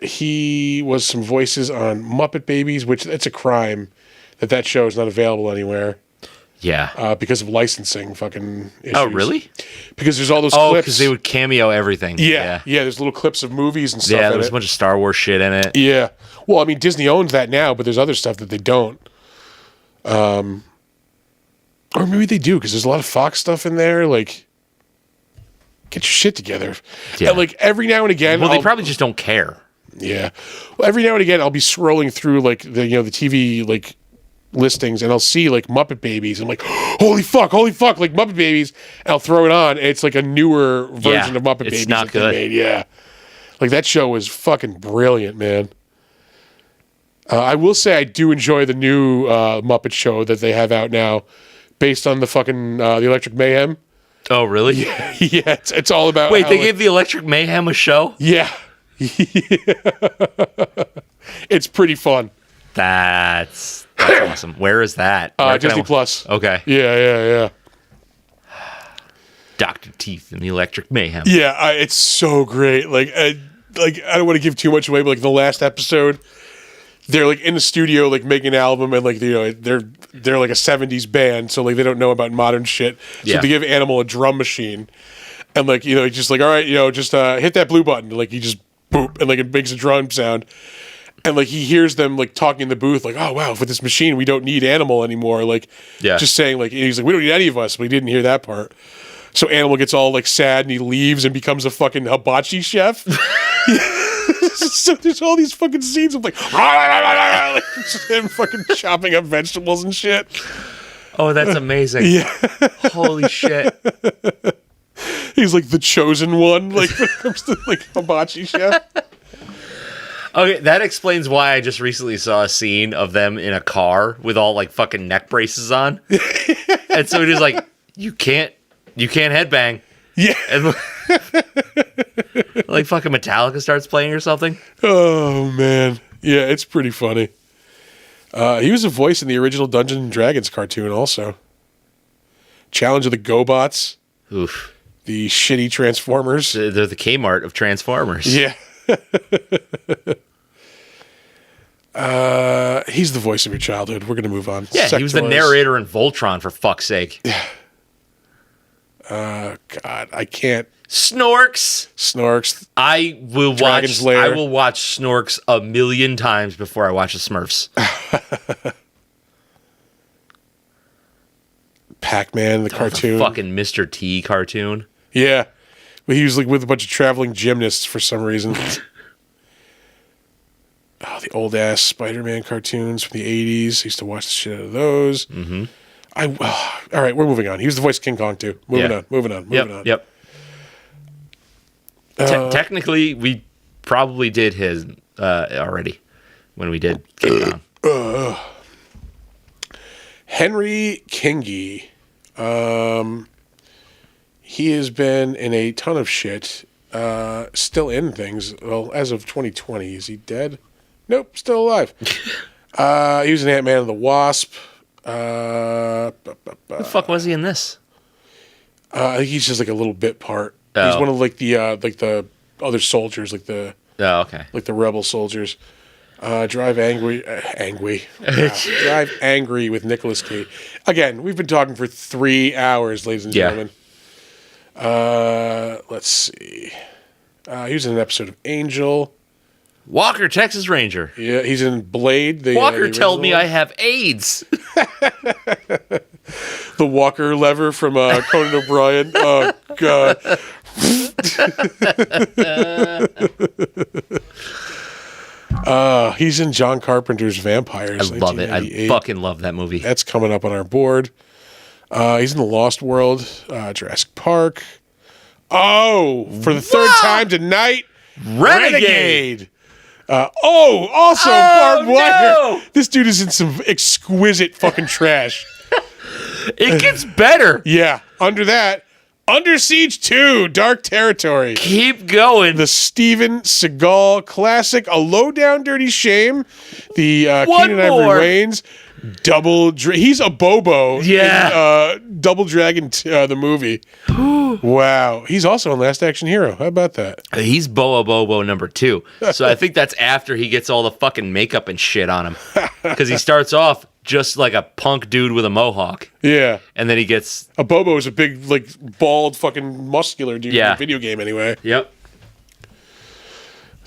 He was some voices on Muppet Babies, which it's a crime that show is not available anywhere. Yeah. Because of licensing fucking issues. Oh, really? Because there's all those Oh, clips. because they would cameo everything. Yeah, there's little clips of movies and stuff. Yeah, in there was it. a bunch of Star Wars shit in it. Yeah. Well, I mean, Disney owns that now, but there's other stuff that they don't. Or maybe they do, because there's a lot of Fox stuff in there. Get your shit together. Yeah. And every now and again, Well, they probably just don't care. Yeah. Well, every now and again, I'll be scrolling through the TV listings, and I'll see Muppet Babies. I'm like, holy fuck, Muppet Babies. And I'll throw it on, and it's a newer version of Muppet Babies. It's not that they good. made. Yeah. That show was fucking brilliant, man. I will say I do enjoy the new Muppet show that they have out now, based on the fucking the Electric Mayhem. Oh, really? Yeah, it's all about. Wait, how, they gave the Electric Mayhem a show? Yeah. It's pretty fun. That's awesome. Where is that? Where can Disney I- Plus. Okay. Yeah. Dr. Teeth and the Electric Mayhem. Yeah, it's so great. I don't want to give too much away, but the last episode, they're in the studio making an album, and they're a 70s band, so they don't know about modern shit. So Yeah. they give Animal a drum machine, and just all right, just hit that blue button. He just boop, and it makes a drum sound. And he hears them talking in the booth, oh wow, with this machine we don't need Animal anymore. Yeah. Just saying he's we don't need any of us. But he didn't hear that part. So Animal gets all sad, and he leaves and becomes a fucking hibachi chef. So there's all these fucking scenes of just him fucking chopping up vegetables and shit. Oh, that's amazing. Yeah, Holy shit. he's the chosen one. When it comes to hibachi chef. Okay, that explains why I just recently saw a scene of them in a car with all fucking neck braces on. And so it is you can't headbang. Yeah. And fucking Metallica starts playing or something. Oh man, yeah, it's pretty funny. He was a voice in the original Dungeons and Dragons cartoon, also. Challenge of the GoBots, Oof. the shitty Transformers. They're the Kmart of Transformers. Yeah. He's the voice of your childhood. We're gonna move on. Yeah, he was the Sectoids. narrator in Voltron, for fuck's sake. God, I can't. Snorks. Snorks. I will Dragon's watch. Lair. I will watch Snorks a million times before I watch the Smurfs. Pac-Man, the cartoon. Fucking Mr. T cartoon. Yeah. But he was with a bunch of traveling gymnasts for some reason. Oh, the old ass Spider-Man cartoons from the 80s. I used to watch the shit out of those. Mm-hmm. All right, we're moving on. He was the voice of King Kong too. Moving on. Yep. Technically, we probably did his already when we did King Kong. Henry Kingi. He has been in a ton of shit. Still in things. Well, as of 2020, is he dead? Nope, still alive. He was an Ant-Man and the Wasp. Who the fuck was he in this? I think he's just a little bit part. Oh. He's one of the other soldiers, the Okay. rebel soldiers. Drive Angry. Drive Angry with Nicolas Cage. Again, we've been talking for 3 hours, ladies and gentlemen. Let's see. He was in an episode of Angel. Walker, Texas Ranger. Yeah, he's in Blade. Walker the told me original I have AIDS. one. The Walker lever from Conan O'Brien. Oh God. He's in John Carpenter's Vampires. I love it. I 1998. fucking love that movie. That's coming up on our board. He's in The Lost World, Jurassic Park. Oh, for the third time tonight, Renegade. Also barbed wire. No! This dude is in some exquisite fucking trash. It gets better. Yeah. Under that, Under Siege 2, Dark Territory. Keep going. The Steven Seagal classic, A Low Down Dirty Shame. The One Keenan Ivory more. Wayans. He's a Bobo Yeah. in Double Dragon, the movie. Wow. He's also in Last Action Hero. How about that? He's Boa Bobo number 2. So I think that's after he gets all the fucking makeup and shit on him. Because he starts off just like a punk dude with a mohawk. Yeah. And then he gets... A Bobo is a big, like, bald, fucking muscular dude in Yeah. a video game anyway. Yep.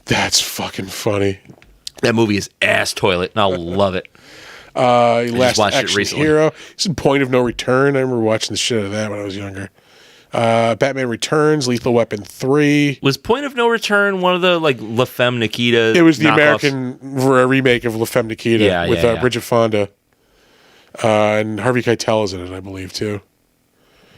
That's fucking funny. That movie is ass toilet, and I love it. Last watched it Action recently. Hero. He's in Point of No Return. I remember watching the shit out of that when I was younger. Batman Returns, Lethal Weapon 3. Was Point of No Return one of the, like, La Femme Nikita It was the knockoffs? American remake of La Femme Nikita with yeah. Bridget Fonda. And Harvey Keitel is in it, I believe, too.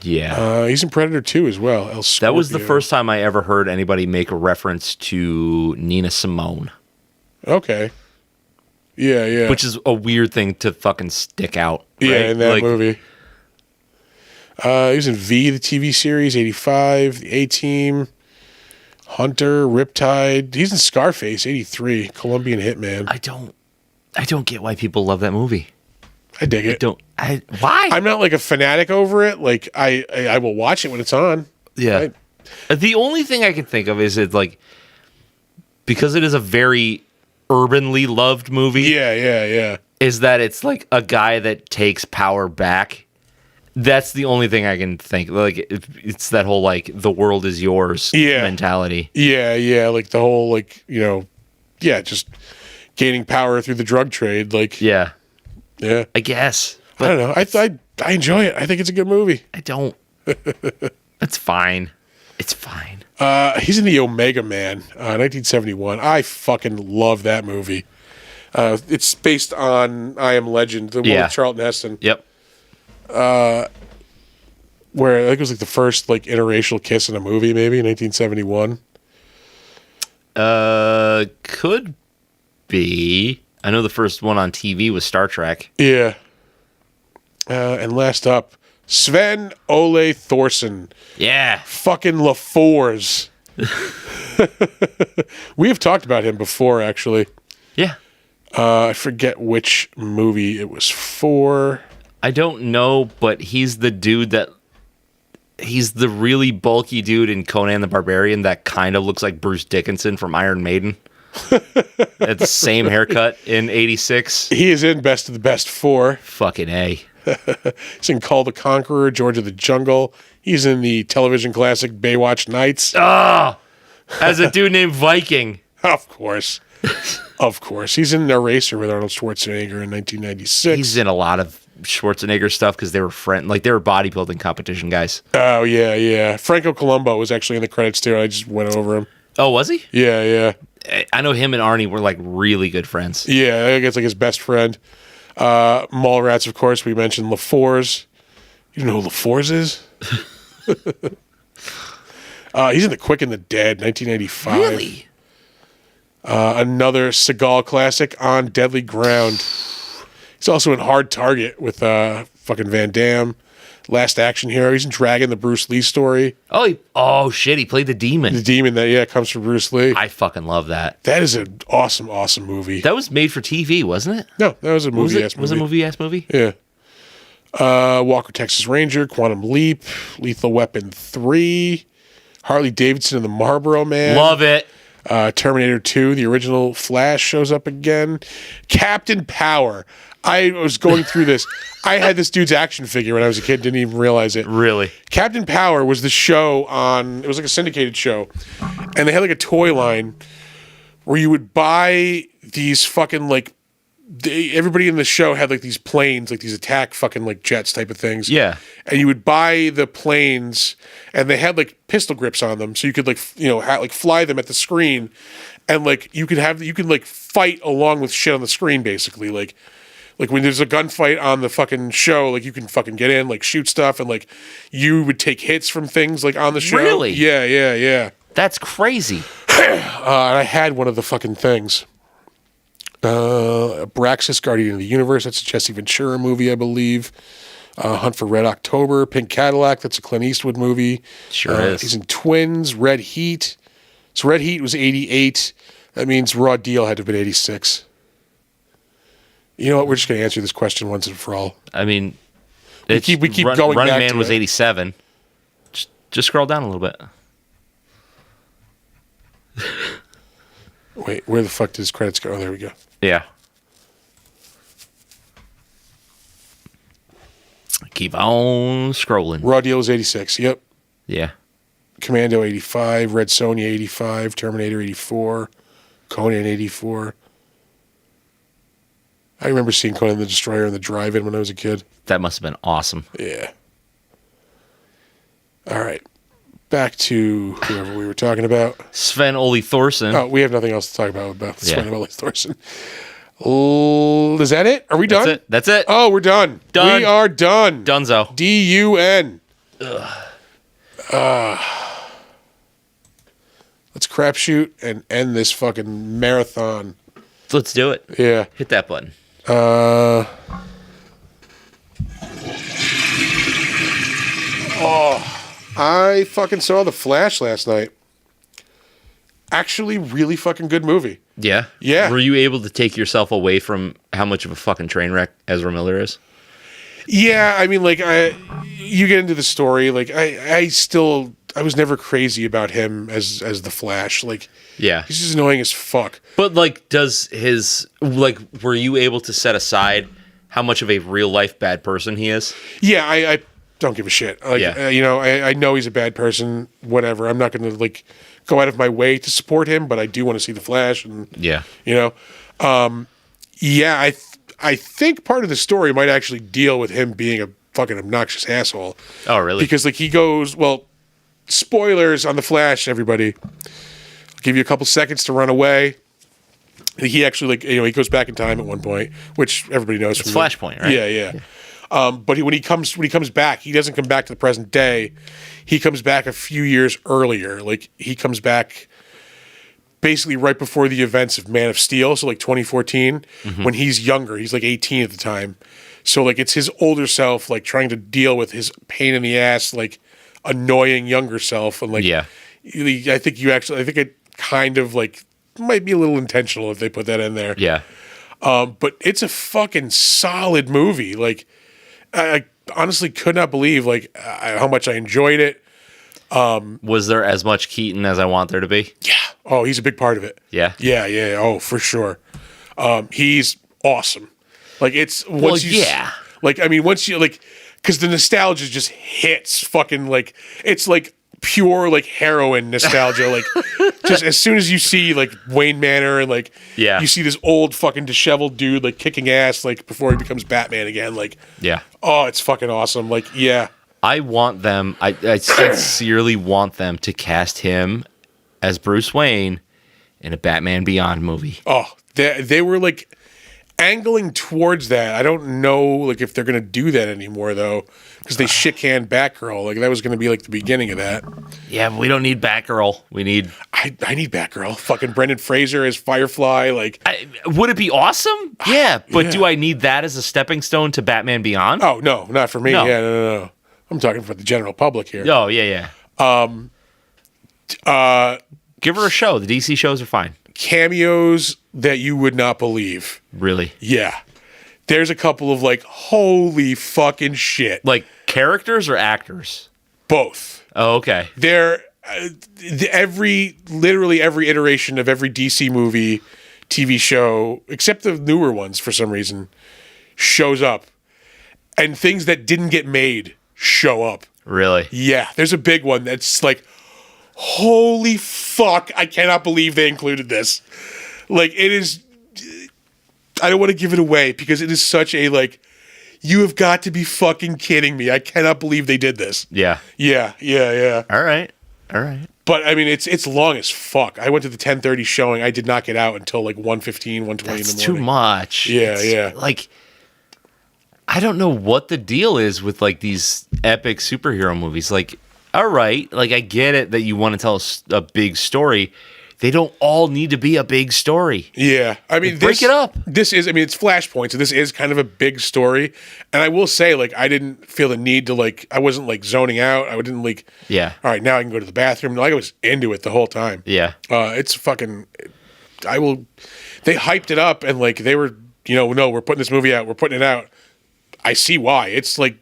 Yeah. He's in Predator 2 as well. That was the Scorpio. first time I ever heard anybody make a reference to Nina Simone. Okay. Yeah. Which is a weird thing to fucking stick out. Yeah, right? in that Like, movie. He was in V, the TV series, 85, The A-Team, Hunter, Riptide. He's in Scarface, 83, Colombian Hitman. I don't get why people love that movie. I dig it. Why? I'm not like a fanatic over it. Like I will watch it when it's on. Yeah. The only thing I can think of is it's like, because it is a very urbanly loved movie, Yeah. is that it's like a guy that takes power back. That's the only thing I can think. Like, it's that whole, like, the world is yours mentality. Yeah. Like the whole, like, just gaining power through the drug trade. Like, Yeah. I guess. I don't know. I enjoy it. I think it's a good movie. I don't. It's fine. It's fine. He's in the Omega Man, 1971. I fucking love that movie. It's based on I Am Legend, the one with Charlton Heston. Yep. Where I think it was like the first like interracial kiss in a movie, maybe in 1971. Could be. I know the first one on TV was Star Trek. Yeah. And last up, Sven Ole Thorson. Yeah. Fucking LaFours. We have talked about him before, actually. Yeah. I forget which movie it was for. I don't know, but he's the dude he's the really bulky dude in Conan the Barbarian that kind of looks like Bruce Dickinson from Iron Maiden. At the same haircut in 86. He is in Best of the Best 4. Fucking A. He's in Call the Conqueror, George of the Jungle. He's in the television classic Baywatch Nights. Oh, as a dude named Viking. Of course. Of course. He's in Eraser with Arnold Schwarzenegger in 1996. He's in a lot of Schwarzenegger stuff because they were they were bodybuilding competition guys. Oh, yeah. Franco Columbo was actually in the credits too. I just went over him. Oh, was he? Yeah. I know him and Arnie were like really good friends. Yeah, I guess like his best friend. Mallrats, of course. We mentioned LaFours. You know who LaFours is? He's in The Quick and the Dead, 1985. Really? Another Seagal classic, On Deadly Ground. He's also in Hard Target with fucking Van Damme. Last Action Hero. He's in Dragon, the Bruce Lee story. Oh shit! He played the demon. The demon that comes from Bruce Lee. I fucking love that. That is an awesome movie. That was made for TV, wasn't it? No, that was a movie-ass movie. Was it a movie-ass movie? Yeah. Walker, Texas Ranger, Quantum Leap, Lethal Weapon 3, Harley Davidson and the Marlboro Man. Love it. Terminator 2, the original Flash shows up again. Captain Power. I was going through this. I had this dude's action figure when I was a kid, didn't even realize it. Really? Captain Power was the show it was like a syndicated show. And they had like a toy line where you would buy these fucking like everybody in the show had like these planes, like these attack fucking like jets type of things. Yeah. And you would buy the planes, and they had like pistol grips on them, so you could like like fly them at the screen, and like you could like fight along with shit on the screen basically, like when there's a gunfight on the fucking show, like you can fucking get in, like shoot stuff, and like you would take hits from things like on the show. Really? Yeah. That's crazy. And I had one of the fucking things. Abraxas, Guardian of the Universe. That's a Jesse Ventura movie, I believe. Hunt for Red October. Pink Cadillac. That's a Clint Eastwood movie. Sure is. He's in Twins. Red Heat. So Red Heat was 88. That means Raw Deal had to have been 86. You know what? We're just going to answer this question once and for all. I mean, we keep going Running back Man to was it. 87. Just scroll down a little bit. Wait, where the fuck did his credits go? Oh, there we go. Yeah. Keep on scrolling. Raw Deal was 86. Yep. Yeah. Commando 85. Red Sonja 85. Terminator 84. Conan 84. I remember seeing Conan the Destroyer in the drive-in when I was a kid. That must have been awesome. Yeah. All right. Back to whoever we were talking about. Sven Ole Thorson. Oh, we have nothing else to talk about Sven Yeah. Ole Thorson. Is that it? Are we done? That's it. Oh, we're done. Done. We are done. Dunzo. D-U-N. Let's crapshoot and end this fucking marathon. Let's do it. Yeah. Hit that button. I fucking saw The Flash last night. Actually, really fucking good movie. Yeah? Yeah. Were you able to take yourself away from how much of a fucking train wreck Ezra Miller is? Yeah, I mean, like, you get into the story, like, I was never crazy about him as the Flash. Like, Yeah. he's just annoying as fuck. But, like, were you able to set aside how much of a real life bad person he is? Yeah, I don't give a shit. Like, Yeah. I know he's a bad person, whatever. I'm not going to, like, go out of my way to support him, but I do want to see the Flash, and, Yeah. Yeah, I think part of the story might actually deal with him being a fucking obnoxious asshole. Oh, really? Because, like, he goes, well, spoilers on The Flash, everybody. I'll give you a couple seconds to run away. He actually, like, he goes back in time at one point, which everybody knows. It's from Flashpoint, right? Yeah. But when he comes back, he doesn't come back to the present day. He comes back a few years earlier. Like, he comes back basically right before the events of Man of Steel, so like 2014, when he's younger. He's like 18 at the time. So, like, it's his older self, like, trying to deal with his pain in the ass, like, annoying younger self. And, like, Yeah. I think it kind of, like, might be a little intentional if they put that in there. Yeah. But it's a fucking solid movie. Like, I honestly could not believe, like, how much I enjoyed it. Was there as much Keaton as I want there to be? Yeah. Oh, he's a big part of it. Yeah. Yeah. Oh, for sure. He's awesome. Like, it's once because the nostalgia just hits fucking, like, it's like pure, like, heroin nostalgia. Like, just as soon as you see, like, Wayne Manor and, like, Yeah. you see this old fucking disheveled dude, like, kicking ass, like, before he becomes Batman again. Like, Yeah. oh, it's fucking awesome. Like, yeah. I want them, I sincerely want them to cast him as Bruce Wayne in a Batman Beyond movie. Oh, they were, like, angling towards that. I don't know, like, if they're gonna do that anymore, though, because they shit-canned Batgirl. Like, that was gonna be, like, the beginning of that. Yeah, but we don't need Batgirl. We need... I need Batgirl. Fucking Brendan Fraser as Firefly. Like, would it be awesome? Yeah, but Yeah. do I need that as a stepping stone to Batman Beyond? oh no, not for me. No. Yeah, no. I'm talking for the general public here. Oh, yeah. Give her a show. The DC shows are fine. Cameos that you would not believe. Really. Yeah, there's a couple of, like, holy fucking shit. Like characters or actors? Both. Oh, okay. They're literally every iteration of every DC movie, TV show, except the newer ones for some reason, shows up, and things that didn't get made show up. Really? Yeah, there's a big one that's like, holy fuck, I cannot believe they included this. Like, it is, I don't want to give it away because it is such a like. You have got to be fucking kidding me! I cannot believe they did this. Yeah. Yeah. All right. But I mean, it's long as fuck. I went to the 10:30 showing. I did not get out until like 1:15, 1:20 in the morning. That's too much. Yeah. Like, I don't know what the deal is with like these epic superhero movies. Like, all right, like I get it that you want to tell a big story. They don't all need to be a big story. Yeah. I mean, break it up. This is, I mean, it's Flashpoint, so this is kind of a big story. And I will say, like, I didn't feel the need to, like, I wasn't, like, zoning out. I didn't, like, Yeah. all right, now I can go to the bathroom. Like, I was into it the whole time. Yeah. It's fucking, they hyped it up and, like, they were, no, we're putting this movie out. We're putting it out. I see why. It's, like,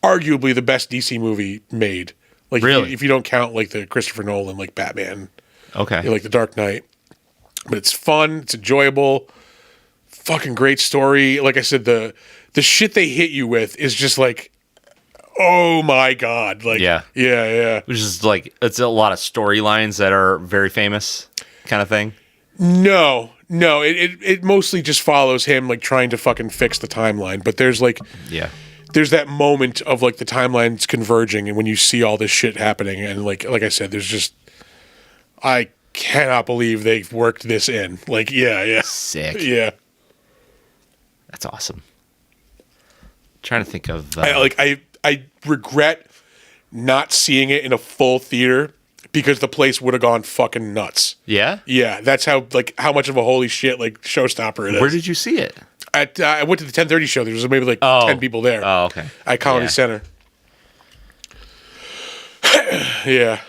arguably the best DC movie made. Like, really? if you don't count, like, the Christopher Nolan, like, Batman. Okay. Like The Dark Knight. But it's fun. It's enjoyable. Fucking great story. Like I said, the shit they hit you with is just like, oh my God. Like, yeah. Which is like, it's a lot of storylines that are very famous kind of thing. No. It mostly just follows him like trying to fucking fix the timeline. But there's like, there's that moment of like the timelines converging and when you see all this shit happening. And like I said, there's just, I cannot believe they've worked this in. Like, yeah. Sick. Yeah. That's awesome. Trying to think of... I regret not seeing it in a full theater because the place would have gone fucking nuts. Yeah? Yeah, that's how much of a holy shit like showstopper it is. Where did you see it? I went to the 10:30 show. There was maybe 10 people there. Oh, okay. At Comedy Center. Yeah.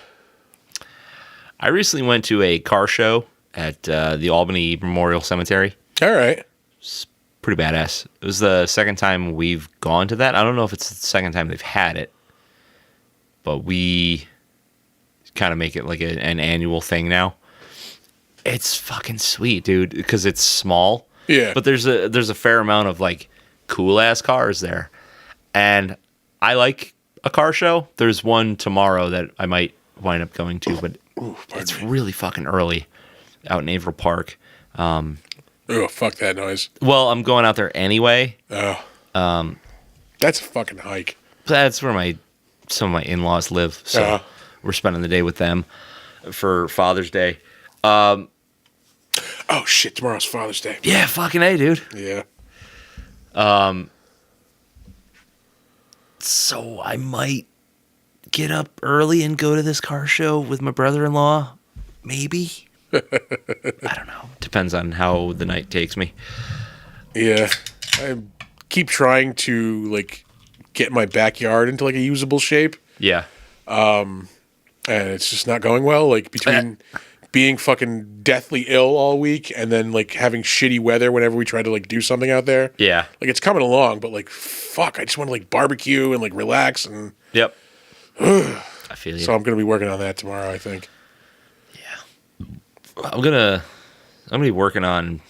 I recently went to a car show at the Albany Memorial Cemetery. All right. It's pretty badass. It was the second time we've gone to that. I don't know if it's the second time they've had it, but we kind of make it like an annual thing now. It's fucking sweet, dude, because it's small. Yeah. But there's a fair amount of like cool ass cars there, and I like a car show. There's one tomorrow that I might wind up going to, but it's really fucking early out in Averill Park. Oh, fuck that noise. Well, I'm going out there anyway. Oh. That's a fucking hike. That's where some of my in-laws live, so we're spending the day with them for Father's Day. Oh, shit, tomorrow's Father's Day. Yeah, fucking A, dude. Yeah. So I might get up early and go to this car show with my brother-in-law. Maybe. I don't know. Depends on how the night takes me. Yeah. I keep trying to, like, get my backyard into, like, a usable shape. Yeah. And it's just not going well. Like, between being fucking deathly ill all week and then, like, having shitty weather whenever we try to, like, do something out there. Yeah. Like, it's coming along, but, like, fuck, I just want to, like, barbecue and, like, relax and... Yep. I feel you. So I'm going to be working on that tomorrow, I think. Yeah. I'm gonna be working on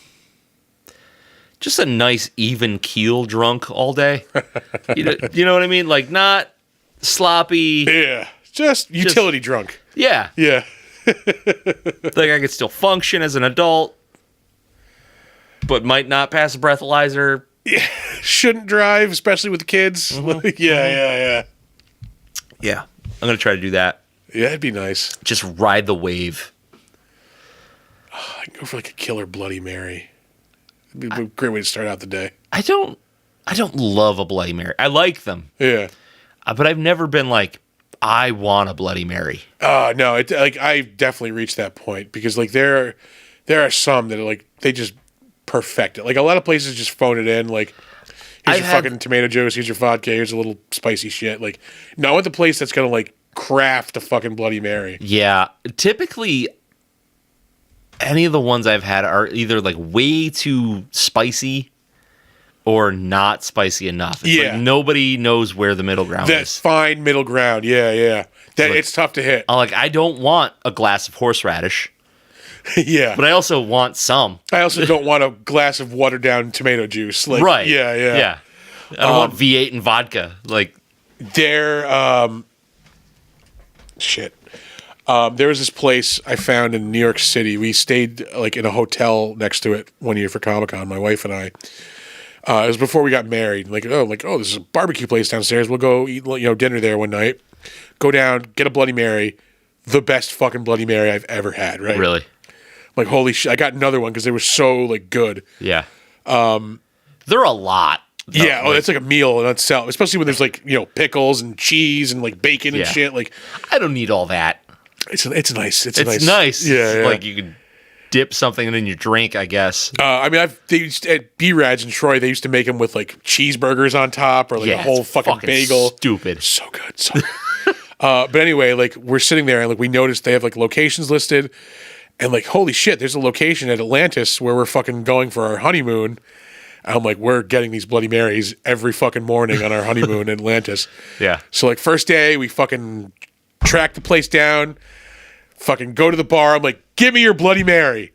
just a nice even keel drunk all day. You know what I mean? Like not sloppy. Yeah. Just utility drunk. Yeah. Yeah. Like I could still function as an adult, but might not pass a breathalyzer. Yeah. Shouldn't drive, especially with the kids. Mm-hmm. Yeah. Yeah. I'm gonna try to do that. Yeah, it'd be nice. Just ride the wave. I can go for like a killer Bloody Mary. It'd be a great way to start out the day. I don't love a Bloody Mary. I like them. Yeah. But I've never been like, I want a Bloody Mary. No, I've definitely reached that point because like there are some that are like they just perfect it. Like a lot of places just phone it in. Like here's your fucking tomato juice, here's your vodka, here's a little spicy shit. Like no, I want the place that's gonna like craft a fucking Bloody Mary. Yeah, typically any of the ones I've had are either like way too spicy or not spicy enough. It's like nobody knows where the middle ground that is. Fine middle ground. Yeah. That it's tough to hit. I don't want a glass of horseradish. Yeah. But I also want some. I also don't want a glass of watered down tomato juice. Like, right. Yeah. I don't want V8 and vodka. Like they're shit. There was this place I found in New York City. We stayed like in a hotel next to it one year for Comic-Con, my wife and I. It was before we got married. Like, oh, this is a barbecue place downstairs. We'll go eat, dinner there one night. Go down, get a Bloody Mary. The best fucking Bloody Mary I've ever had, right? Really? Like, holy shit. I got another one because they were so, like, good. Yeah. They're a lot. Yeah, that's like a meal in itself, especially when there's, like, pickles and cheese and, like, bacon and shit. Like, I don't need all that. It's nice. It's nice. Yeah. Like, you could dip something in your drink, I guess. They used at B-Rad's in Troy, they used to make them with, like, cheeseburgers on top or, like, a whole fucking bagel. Stupid. So good. So good. But anyway, like, we're sitting there and, like, we noticed they have, like, locations listed. And, like, holy shit, there's a location at Atlantis where we're fucking going for our honeymoon. And I'm like, we're getting these Bloody Marys every fucking morning on our honeymoon in Atlantis. Yeah. So, like, first day, we fucking track the place down, fucking go to the bar. I'm like, give me your Bloody Mary.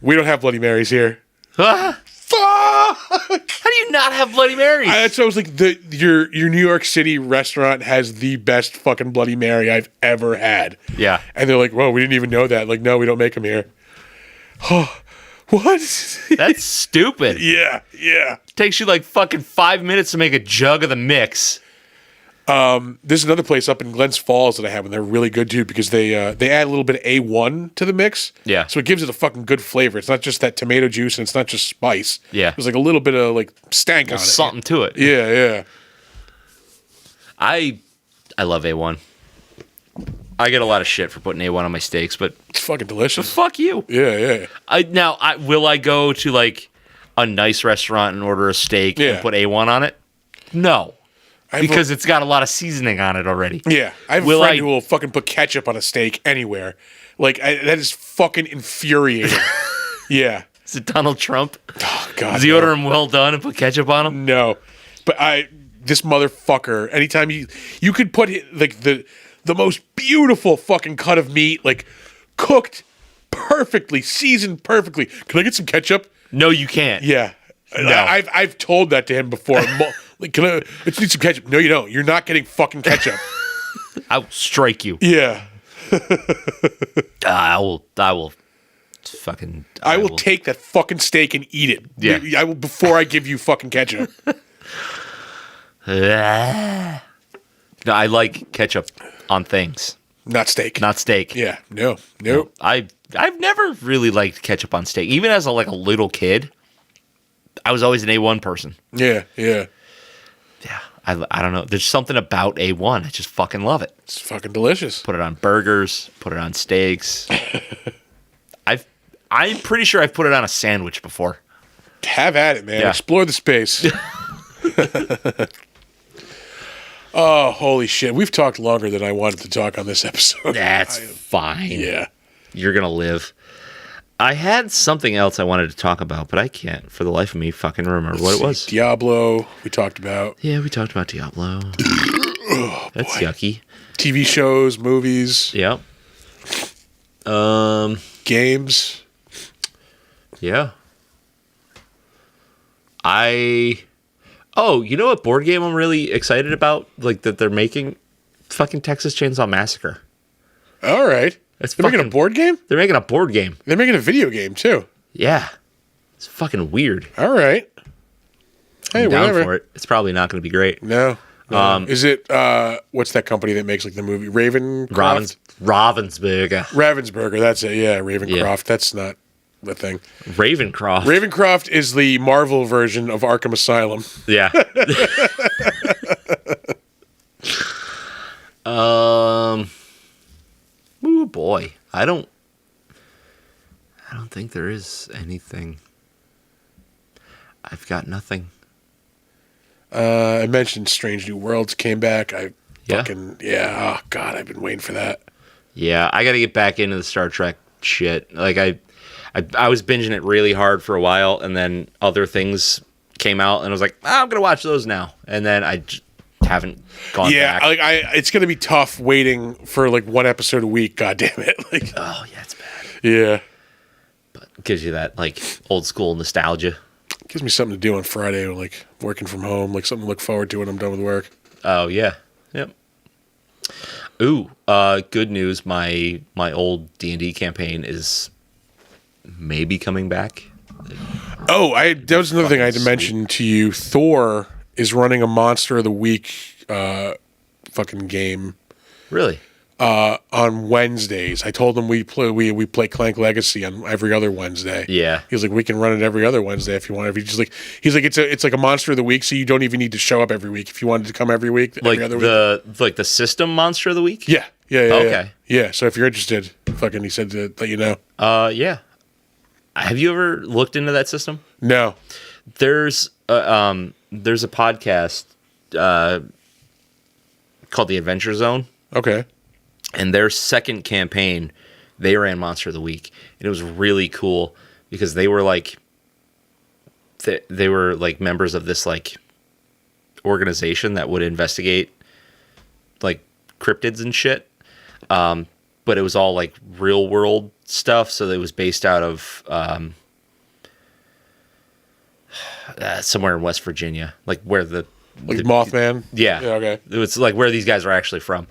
We don't have Bloody Marys here. Fuck! How do you not have Bloody Marys? So I was like, your New York City restaurant has the best fucking Bloody Mary I've ever had. Yeah. And they're like, whoa, we didn't even know that. Like, no, we don't make them here. Oh, what? That's stupid. Yeah. Takes you like fucking 5 minutes to make a jug of the mix. There's another place up in Glens Falls that I have, and they're really good too because they add a little bit of A1 to the mix. Yeah. So it gives it a fucking good flavor. It's not just that tomato juice and it's not just spice. Yeah. There's like a little bit of like stank on it. Something to it. Yeah. I love A1. I get a lot of shit for putting A1 on my steaks, but It's fucking delicious. fuck you. Yeah. Will I go to like a nice restaurant and order a steak and put A1 on it? No. Because it's got a lot of seasoning on it already. Yeah. I have a friend who will fucking put ketchup on a steak anywhere. Like, that is fucking infuriating. Yeah. Is it Donald Trump? Oh, God. Does he order them well done and put ketchup on them? No. But this motherfucker, anytime you could put like the most beautiful fucking cut of meat, like cooked perfectly, seasoned perfectly. Can I get some ketchup? No, you can't. Yeah. No. I've told that to him before. Like, I just need some ketchup. No, you don't. You're not getting fucking ketchup. I will strike you. Yeah. I will fucking. I will take that fucking steak and eat it. Yeah. I will before I give you fucking ketchup. No, I like ketchup on things. Not steak. Not steak. Yeah. No. Nope. I've never really liked ketchup on steak. Even as a little kid, I was always an A1 person. Yeah. Yeah, I don't know. There's something about A1. I just fucking love it. It's fucking delicious. Put it on burgers. Put it on steaks. I'm pretty sure I've put it on a sandwich before. Have at it, man. Yeah. Explore the space. Oh, holy shit. We've talked longer than I wanted to talk on this episode. That's fine. Yeah. You're going to live. I had something else I wanted to talk about, but I can't, for the life of me, fucking remember what it was. Diablo, we talked about. Yeah, we talked about Diablo. That's yucky. TV shows, movies. Yep. Games. Yeah. Oh, you know what board game I'm really excited about? Like, that they're making? Fucking Texas Chainsaw Massacre. All right. They're making a board game? They're making a board game. They're making a video game, too. Yeah. It's fucking weird. All right. Hey, I'm down whatever. for it. It's probably not going to be great. No. Is it, what's that company that makes, like, the movie? Ravensburger. Ravensburger, that's it. Yeah, Ravencroft. Yeah. That's not the thing. Ravencroft. Ravencroft is the Marvel version of Arkham Asylum. Yeah. Oh boy. I don't think there is anything. I've got nothing. I mentioned Strange New Worlds came back. Oh God, I've been waiting for that. Yeah, I got to get back into the Star Trek shit. Like I was binging it really hard for a while, and then other things came out, and I was like, I'm gonna watch those now. And then I just haven't gone back. Yeah, it's gonna be tough waiting for like one episode a week. God damn it! Like, oh yeah, it's bad. Yeah, but it gives you that like old school nostalgia. Gives me something to do on Friday, like working from home, like something to look forward to when I'm done with work. Oh yeah, yep. Ooh, good news. My old D&D campaign is maybe coming back. Oh, that was another thing I had to mention to you. Thor is running a Monster of the Week fucking game Really? on Wednesdays. I told him we play Clank Legacy on every other Wednesday. Yeah. He was like, we can run it every other Wednesday if you want. If you just he's like, it's like a Monster of the Week, so you don't even need to show up every week. If you wanted to come every week, Like every other week. the system monster of the week? Yeah. Okay. Yeah. So if you're interested, fucking, he said to let you know. Yeah. Have you ever looked into that system? No. There's a podcast called The Adventure Zone. Okay. And their second campaign, they ran Monster of the Week. And it was really cool because they were like they were like members of this like organization that would investigate like cryptids and shit. But it was all like real world stuff. So it was based out of somewhere in West Virginia, like where the Mothman. Yeah. Okay. It was like where these guys are actually from.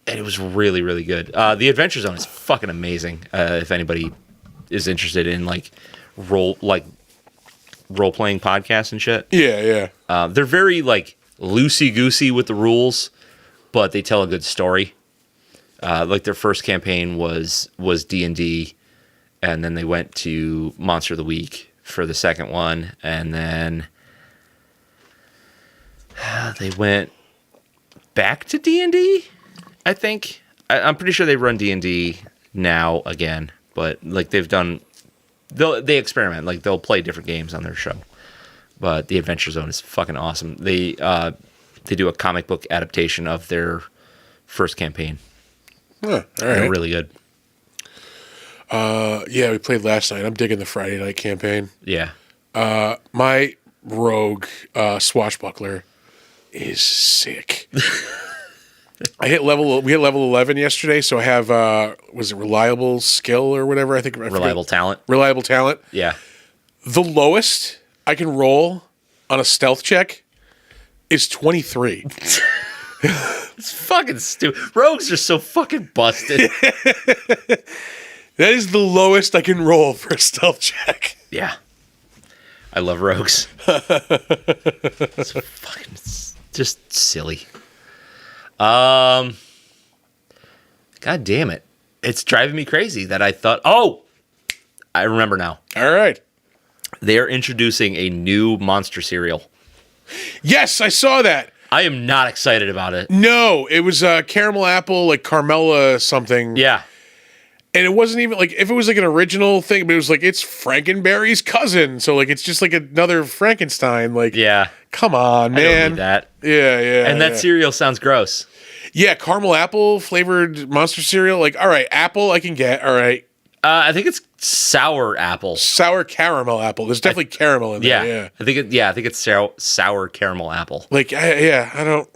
And it was really, really good. The Adventure Zone is fucking amazing. If anybody is interested in like role playing podcasts and shit. Yeah. They're very like loosey goosey with the rules, but they tell a good story. Like their first campaign was D&D, and then they went to Monster of the Week for the second one, and then they went back to D&D, I think. I'm pretty sure they run D&D now again, but like they experiment, like they'll play different games on their show. But the Adventure Zone is fucking awesome. They do a comic book adaptation of their first campaign. Huh, all right. They're really good. Yeah, we played last night. I'm digging the Friday night campaign. Yeah. My rogue swashbuckler is sick. We hit level 11 yesterday, so I have was it reliable skill or whatever? I think Reliable talent. Reliable talent. Yeah. The lowest I can roll on a stealth check is 23. It's fucking stupid. Rogues are so fucking busted. That is the lowest I can roll for a stealth check. Yeah. I love rogues. It's fucking just silly. God damn it. It's driving me crazy that I thought, I remember now. All right. They're introducing a new monster cereal. Yes, I saw that. I am not excited about it. No, it was caramel apple, like Carmella something. Yeah. And it wasn't even like, if it was like an original thing, but it was like, it's Frankenberry's cousin. So like, it's just like another Frankenstein. Like, Yeah. come on, I don't man. need that. Yeah. And that cereal sounds gross. Yeah, caramel apple flavored monster cereal. Like, all right, apple I can get. All right. I think it's sour apple. Sour caramel apple. There's definitely caramel in there. Yeah. I think it's sour caramel apple. Like, I don't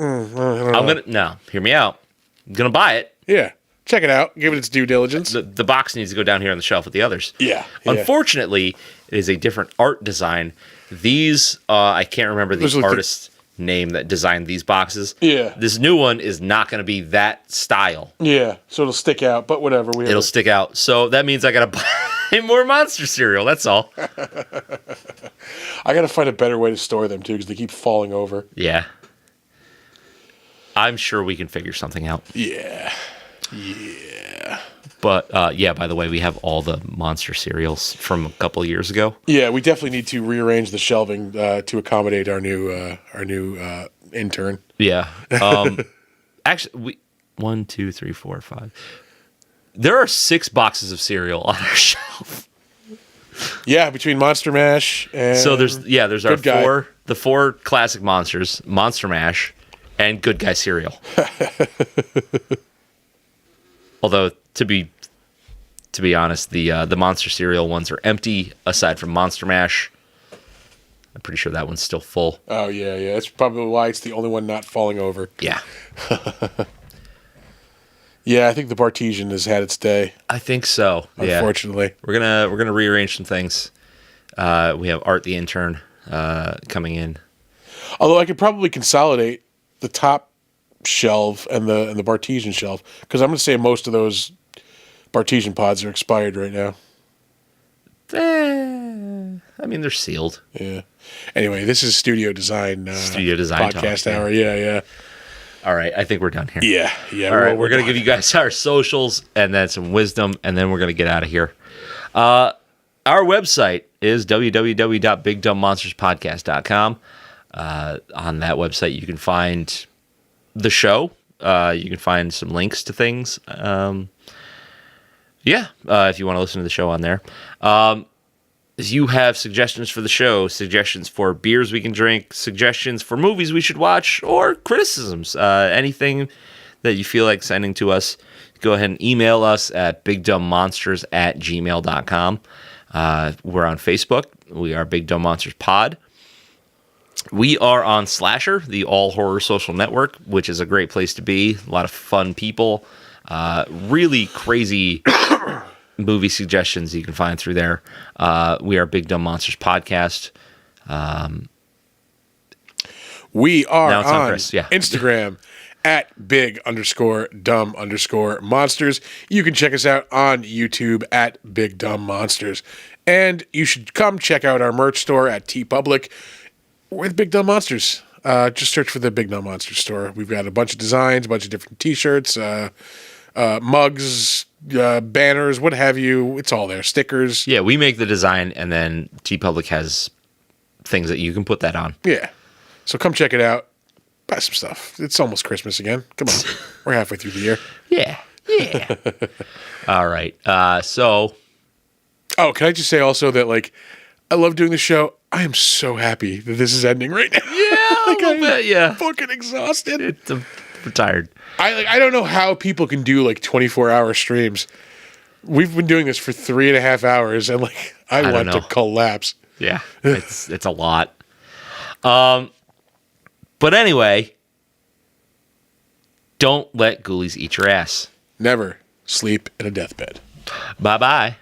know. Hear me out. I'm going to buy it. Yeah. Check it out. Give it its due diligence. The box needs to go down here on the shelf with the others. Yeah. Unfortunately, it is a different art design. These, I can't remember the artist's name that designed these boxes. Yeah. This new one is not going to be that style. Yeah. So it'll stick out, but whatever. It'll stick out. So that means I got to buy more monster cereal. That's all. I got to find a better way to store them, too, because they keep falling over. Yeah. I'm sure we can figure something out. Yeah. But by the way, we have all the monster cereals from a couple of years ago. Yeah, we definitely need to rearrange the shelving to accommodate our new intern. Yeah. Actually, 1, 2, 3, 4, 5. There are 6 boxes of cereal on our shelf. Yeah, between Monster Mash and So there's our Good Guy. the 4 classic monsters, Monster Mash, and Good Guy cereal. Although to be honest, the monster cereal ones are empty aside from Monster Mash. I'm pretty sure that one's still full. Oh yeah. That's probably why it's the only one not falling over. Yeah. Yeah, I think the Bartesian has had its day. I think so. Unfortunately. Yeah. We're gonna rearrange some things. We have Art the intern coming in. Although I could probably consolidate the top shelf and the Bartesian shelf, because I'm going to say most of those Bartesian pods are expired right now. I mean, they're sealed. Yeah. Anyway, this is Studio Design. Studio Design podcast talk, hour. Yeah. All right, I think we're done here. Yeah. All right, we're going to give you guys our socials and then some wisdom, and then we're going to get out of here. Our website is www.bigdumbmonsterspodcast.com. On that website, you can find the show. You can find some links to things. If you want to listen to the show on there. If you have suggestions for the show, suggestions for beers we can drink, suggestions for movies we should watch, or criticisms, anything that you feel like sending to us, go ahead and email us at bigdumbmonsters@gmail.com. We're on Facebook. We are Big Dumb Monsters Pod. We are on Slasher, the all horror social network, which is a great place to be. A lot of fun people, really crazy movie suggestions you can find through there. We are Big Dumb Monsters Podcast. We are on Chris, yeah. Instagram at big_dumb_monsters. You can check us out on YouTube at Big Dumb Monsters. And you should come check out our merch store at TeePublic with Big Dumb Monsters. Just search for the Big Dumb Monsters store. We've got a bunch of designs, a bunch of different t-shirts, mugs, banners, what have you. It's all there. Stickers. Yeah, we make the design, and then TeePublic has things that you can put that on. Yeah. So come check it out. Buy some stuff. It's almost Christmas again. Come on. We're halfway through the year. Yeah. All right. Oh, can I just say also that, like, I love doing the show. I am so happy that this is ending right now. Yeah, like, a little bit, yeah. Fucking exhausted. I'm tired. I don't know how people can do, like, 24-hour streams. We've been doing this for 3.5 hours, and, like, I want to collapse. Yeah, it's a lot. But anyway, don't let ghoulies eat your ass. Never sleep in a deathbed. Bye-bye.